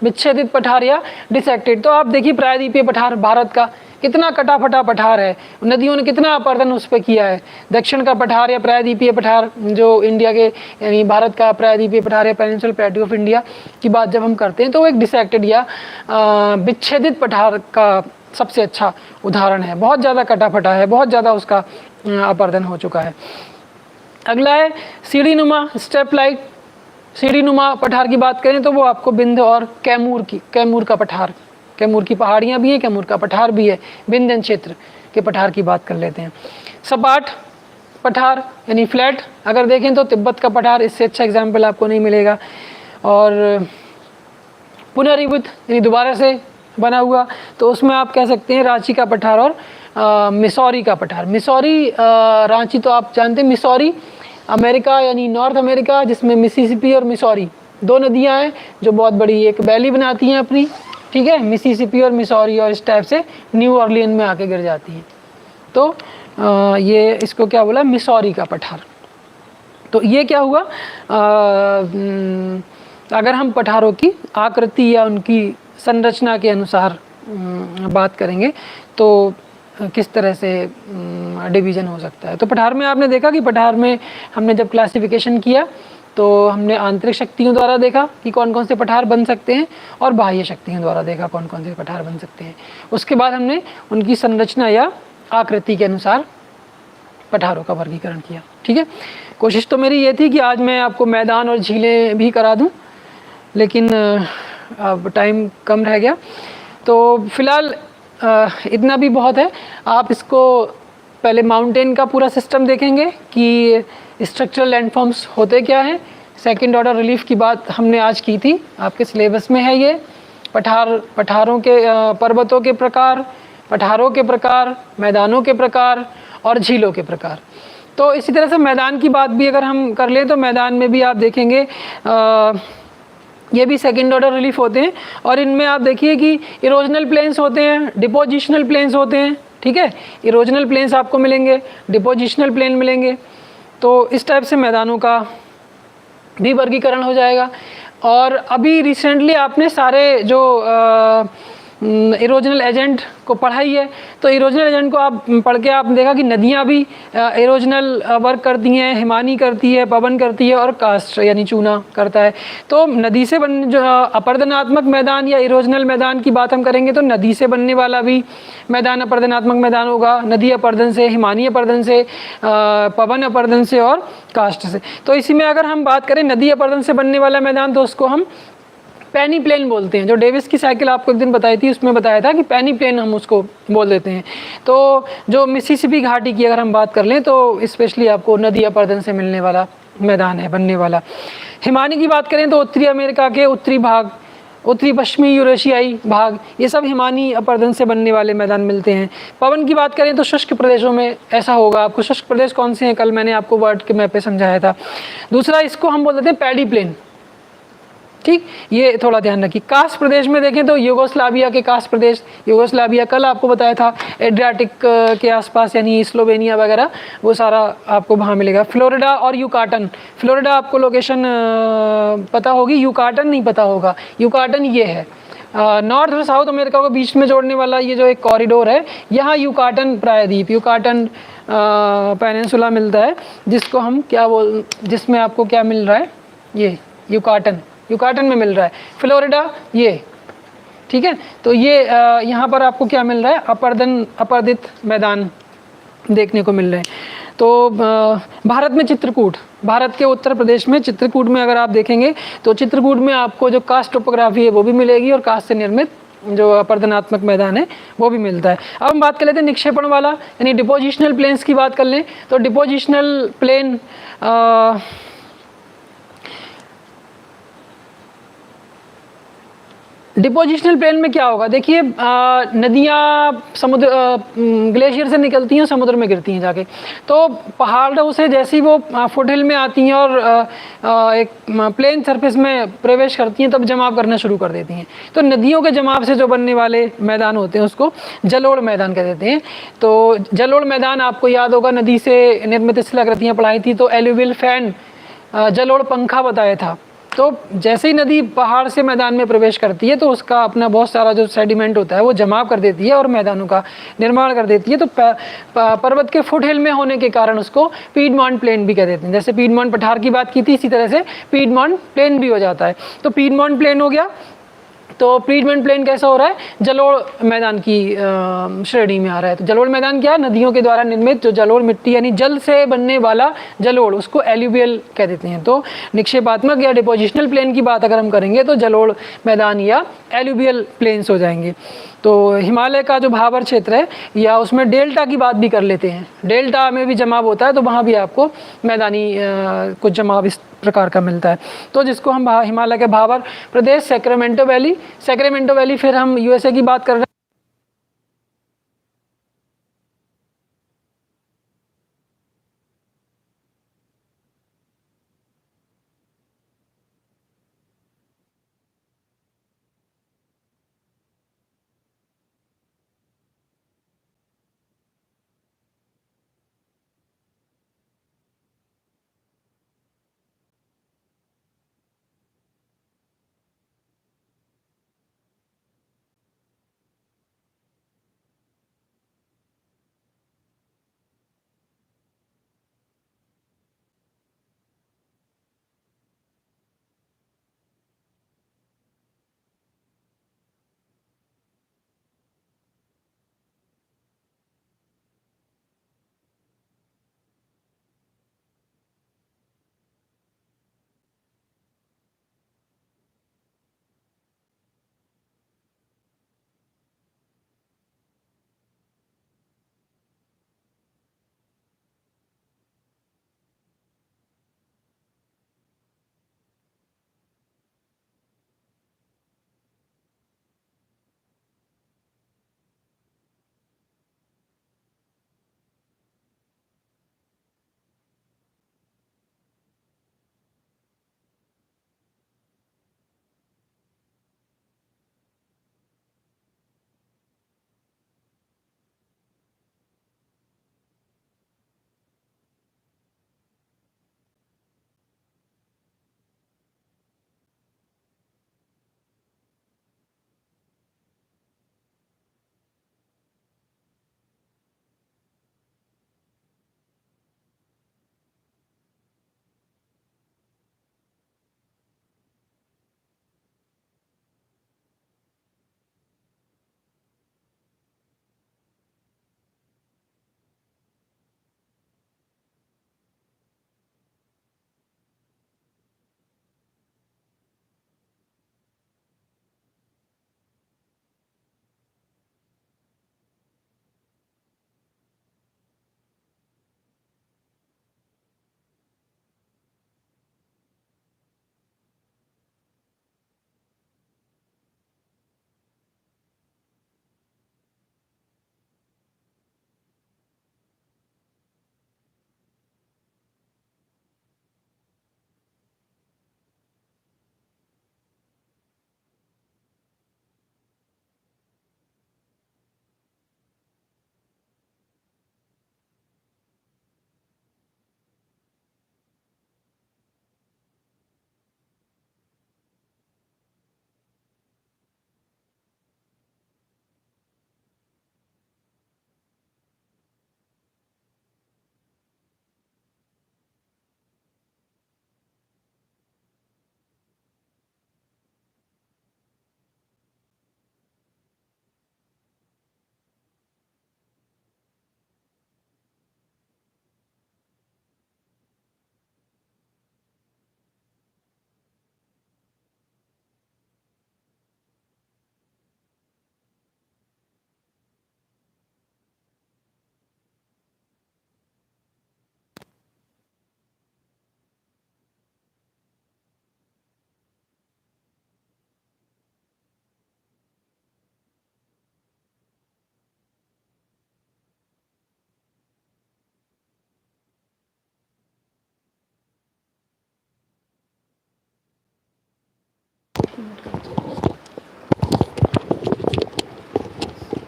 विच्छेदित पठार या डिसेक्टेड, तो आप देखिए प्रायद्वीपीय पठार भारत का कितना कटाफटा पठार है, नदियों ने कितना अपर्दन उस पर किया है। दक्षिण का पठार या प्रायद्वीपीय पठार जो इंडिया के यानी भारत का प्रायद्वीपीय पठार या पेनिनसुलर प्लेट्यू ऑफ इंडिया की बात जब हम करते हैं तो वो एक डिसेक्टेड या विच्छेदित पठार का सबसे अच्छा उदाहरण है। बहुत ज़्यादा कटाफटा है, बहुत ज़्यादा उसका अपर्दन हो चुका है। अगला है सीढ़ी नुमा, स्टेप लाइक। सीढ़ी नुमा पठार की बात करें तो वो आपको विंध्य और कैमूर का पठार, कैमूर की पहाड़ियाँ भी हैं, कैमूर का पठार भी है, विंध्यन क्षेत्र के पठार की बात कर लेते हैं। सपाट पठार यानी फ्लैट अगर देखें तो तिब्बत का पठार, इससे अच्छा एग्जाम्पल आपको नहीं मिलेगा। और पुनरीभूत यानी दोबारा से बना हुआ, तो उसमें आप कह सकते हैं रांची का पठार और मिसौरी का पठार। मिसौरी रांची तो आप जानते हैं, मिसौरी अमेरिका यानी नॉर्थ अमेरिका, जिसमें मिसिसिपी और मिसौरी दो नदियां हैं जो बहुत बड़ी एक वैली बनाती हैं अपनी, ठीक है, मिसिसिपी और मिसौरी, और इस टाइप से न्यू ऑर्लियन में आके गिर जाती हैं। तो ये इसको क्या बोला, मिसौरी का पठार। तो ये क्या हुआ, अगर हम पठारों की आकृति या उनकी संरचना के अनुसार बात करेंगे तो किस तरह से डिवीज़न हो सकता है। तो पठार में आपने देखा कि पठार में हमने जब क्लासिफिकेशन किया तो हमने आंतरिक शक्तियों द्वारा देखा कि कौन कौन से पठार बन सकते हैं और बाह्य शक्तियों द्वारा देखा कौन कौन से पठार बन सकते हैं। उसके बाद हमने उनकी संरचना या आकृति के अनुसार पठारों का वर्गीकरण किया। ठीक है, कोशिश तो मेरी ये थी कि आज मैं आपको मैदान और झीलें भी करा दूं, लेकिन अब टाइम कम रह गया, तो फिलहाल इतना भी बहुत है। आप इसको पहले माउंटेन का पूरा सिस्टम देखेंगे कि स्ट्रक्चरल लैंडफॉर्म्स होते क्या हैं। सेकंड ऑर्डर रिलीफ की बात हमने आज की थी, आपके सिलेबस में है ये। पठारों के पर्वतों के प्रकार, पठारों के प्रकार, मैदानों के प्रकार और झीलों के प्रकार। तो इसी तरह से मैदान की बात भी अगर हम कर लें तो मैदान में भी आप देखेंगे ये भी सेकंड ऑर्डर रिलीफ होते हैं, और इनमें आप देखिए कि इरोजनल प्लेन्स होते हैं, डिपोजिशनल प्लेन्स होते हैं। ठीक है, इरोजनल प्लेन्स आपको मिलेंगे, डिपोजिशनल प्लेन मिलेंगे। तो इस टाइप से मैदानों का भी वर्गीकरण हो जाएगा। और अभी रिसेंटली आपने सारे जो इरोजनल एजेंट को पढ़ा ही है, तो इरोजनल एजेंट को आप पढ़ के आपने देखा कि नदियाँ भी इरोजनल वर्क करती हैं, हिमानी करती है, पवन करती है और कास्ट यानी चूना करता है। तो नदी से बन जो अपरदनात्मक मैदान या इरोजनल मैदान की बात हम करेंगे तो नदी से बनने वाला भी मैदान अपरदनात्मक मैदान होगा, नदी अपरदन से, हिमानी अपरदन से, पवन अपरदन से और कास्ट से। तो इसी में अगर हम बात करें नदी अपरदन से बनने वाला मैदान तो उसको हम पैनी प्लेन बोलते हैं। जो डेविस की साइकिल आपको एक दिन बताई थी उसमें बताया था कि पैनी प्लेन हम उसको बोल देते हैं। तो जो मिसिसिपी घाटी की अगर हम बात कर लें तो स्पेशली आपको नदी अपरदन से मिलने वाला मैदान है बनने वाला। हिमानी की बात करें तो उत्तरी अमेरिका के उत्तरी भाग, उत्तरी पश्चिमी यूरेशियाई भाग, ये सब हिमानी अपरदन से बनने वाले मैदान मिलते हैं। पवन की बात करें तो शुष्क प्रदेशों में ऐसा होगा। आपको शुष्क प्रदेश कौन से हैं कल मैंने आपको वर्ड के मैप पे समझाया था। दूसरा इसको हम बोल देते हैं पैडी प्लेन, ठीक, ये थोड़ा ध्यान रखिए। कास्ट प्रदेश में देखें तो यूगोस्लाविया के कास्ट प्रदेश, यूगोस्लाविया कल आपको बताया था एड्रियाटिक के आसपास यानी स्लोवेनिया वगैरह, वो सारा आपको वहाँ मिलेगा। फ्लोरिडा और यूकाटन, फ्लोरिडा आपको लोकेशन पता होगी, यूकाटन नहीं पता होगा। यूकाटन ये है नॉर्थ और साउथ अमेरिका को बीच में जोड़ने वाला ये जो एक कॉरिडोर है, यहाँ यूकाटन प्रायद्वीप, यूकाटन पेनिनसुला मिलता है, जिसको हम क्या जिसमें आपको क्या मिल रहा है, ये यूकाटन में मिल रहा है। फ्लोरिडा ये, ठीक है। तो ये यहाँ पर आपको क्या मिल रहा है, अपरदित मैदान देखने को मिल रहे हैं। तो भारत में चित्रकूट, भारत के उत्तर प्रदेश में चित्रकूट में अगर आप देखेंगे तो चित्रकूट में आपको जो कास्ट टोपोग्राफी है वो भी मिलेगी और कास्ट से निर्मित जो अपरदनात्मक मैदान है वो भी मिलता है। अब हम बात कर लेते हैं निक्षेपण वाला यानी डिपोजिशनल प्लेन्स की बात कर लें तो डिपोजिशनल प्लेन डिपोजिशनल प्लेन में क्या होगा, देखिए नदियाँ समुद्र ग्लेशियर से निकलती हैं, समुद्र में गिरती हैं जाके। तो पहाड़ों से जैसे ही वो फुट हिल में आती हैं और एक प्लेन सरफेस में प्रवेश करती हैं तब जमाव करना शुरू कर देती हैं। तो नदियों के जमाव से जो बनने वाले मैदान होते हैं उसको जलोढ़ मैदान कह देते हैं। तो जलोढ़ मैदान आपको याद होगा, नदी से निर्मित शिलाकृतियाँ पढ़ाई थी तो एलुवियल फैन जलोढ़ पंखा बताया था। तो जैसे ही नदी पहाड़ से मैदान में प्रवेश करती है तो उसका अपना बहुत सारा जो सेडिमेंट होता है वो जमाव कर देती है और मैदानों का निर्माण कर देती है। तो पर्वत के फुट हिल में होने के कारण उसको पीडमॉन्ट प्लेन भी कह देते हैं। जैसे पीडमॉन्ट पठार की बात की थी इसी तरह से पीडमॉन्ट प्लेन भी हो जाता है। तो पीडमॉन्ट प्लेन हो गया, तो पीडमॉन्ट प्लेन कैसा हो रहा है, जलोढ़ मैदान की श्रेणी में आ रहा है। तो जलोढ़ मैदान क्या, नदियों के द्वारा निर्मित जो जलोढ़ मिट्टी यानी जल से बनने वाला जलोढ़, उसको एल्यूवियल कह देते हैं। तो निक्षेपात्मक या डिपोजिशनल प्लेन की बात अगर हम करेंगे तो जलोढ़ मैदान या एल्यूवियल प्लेन्स हो जाएंगे। तो हिमालय का जो भाबर क्षेत्र है या उसमें डेल्टा की बात भी कर लेते हैं, डेल्टा में भी जमाव होता है तो वहाँ भी आपको मैदानी कुछ जमाव इस प्रकार का मिलता है। तो जिसको हम हिमालय के भाबर प्रदेश, सैक्रामेंटो वैली, फिर हम यूएसए की बात कर रहे हैं।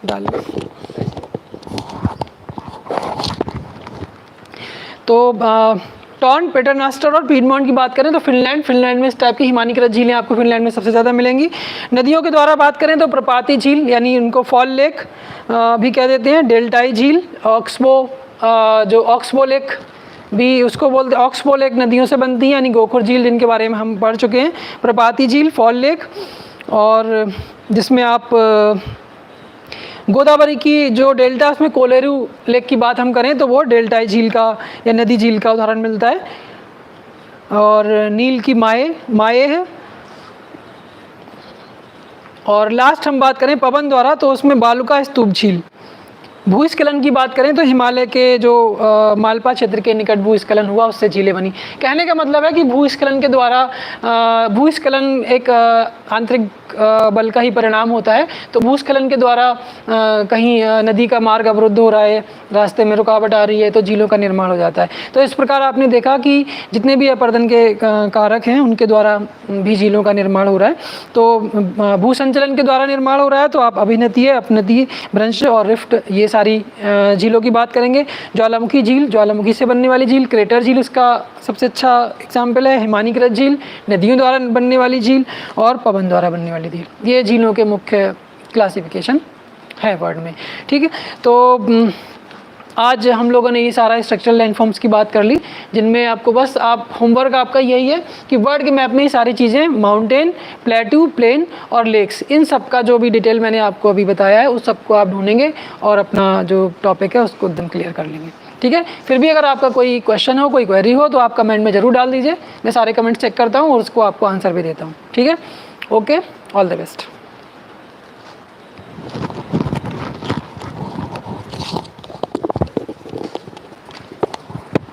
डाल तो टॉन, पेटरनास्टर और पीडमॉन्ट की बात करें तो फिनलैंड में इस टाइप की हिमानीकृत झीलें आपको फिनलैंड में सबसे ज़्यादा मिलेंगी। नदियों के द्वारा बात करें तो प्रपाती झील यानी उनको फॉल लेक भी कह देते हैं, डेल्टाई झील, जो ऑक्सबो लेक भी उसको बोलते हैं, ऑक्सबो लेक नदियों से बनती है यानी गोखुर झील जिनके बारे में हम पढ़ चुके हैं, प्रपाती झील, फॉल लेक, और जिसमें आप गोदावरी की जो डेल्टा उसमें कोलेरू लेक की बात हम करें तो वो डेल्टाई झील का या नदी झील का उदाहरण मिलता है, और नील की माए है। और लास्ट हम बात करें पवन द्वारा तो उसमें बालुका स्तूप झील। भूस्खलन की बात करें तो हिमालय के जो मालपा क्षेत्र के निकट भूस्खलन हुआ उससे झीलें बनी। कहने का मतलब है कि भूस्खलन के द्वारा भूस्खलन एक आंतरिक बल का ही परिणाम होता है, तो भूस्खलन के द्वारा कहीं नदी का मार्ग अवरुद्ध हो रहा है, रास्ते में रुकावट आ रही है तो झीलों का निर्माण हो जाता है। तो इस प्रकार आपने देखा कि जितने भी अपर्दन के कारक हैं उनके द्वारा भी झीलों का निर्माण हो रहा है। तो भूसंचलन के द्वारा निर्माण हो रहा है तो आप अभिनतीय, अपनतीय, भ्रंश और रिफ्ट ये सारी झीलों की बात करेंगे। ज्वालामुखी झील, ज्वालामुखी से बनने वाली झील, क्रेटर झील इसका सबसे अच्छा एग्जाम्पल है, हिमानीकृत झील, नदियों द्वारा बनने वाली झील, और पवन द्वारा बनने वाली झील। ये झीलों के मुख्य क्लासिफिकेशन है वर्ड में। ठीक है, तो आज हम लोगों ने ये सारा स्ट्रक्चरल लैंडफॉर्म्स की बात कर ली, जिनमें आपको बस होमवर्क आपका यही है कि वर्ल्ड के मैप में ये सारी चीज़ें, माउंटेन, प्लेटू, प्लेन और लेक्स, इन सब का जो भी डिटेल मैंने आपको अभी बताया है उस सबको आप ढूंढेंगे और अपना जो टॉपिक है उसको एकदम क्लियर कर लेंगे। ठीक है, फिर भी अगर आपका कोई क्वेश्चन हो, कोई क्वेरी हो तो आप कमेंट में ज़रूर डाल दीजिए, मैं सारे कमेंट्स चेक करता हूँ और उसको आपको आंसर भी देता हूँ। ठीक है, ओके, ऑल द बेस्ट।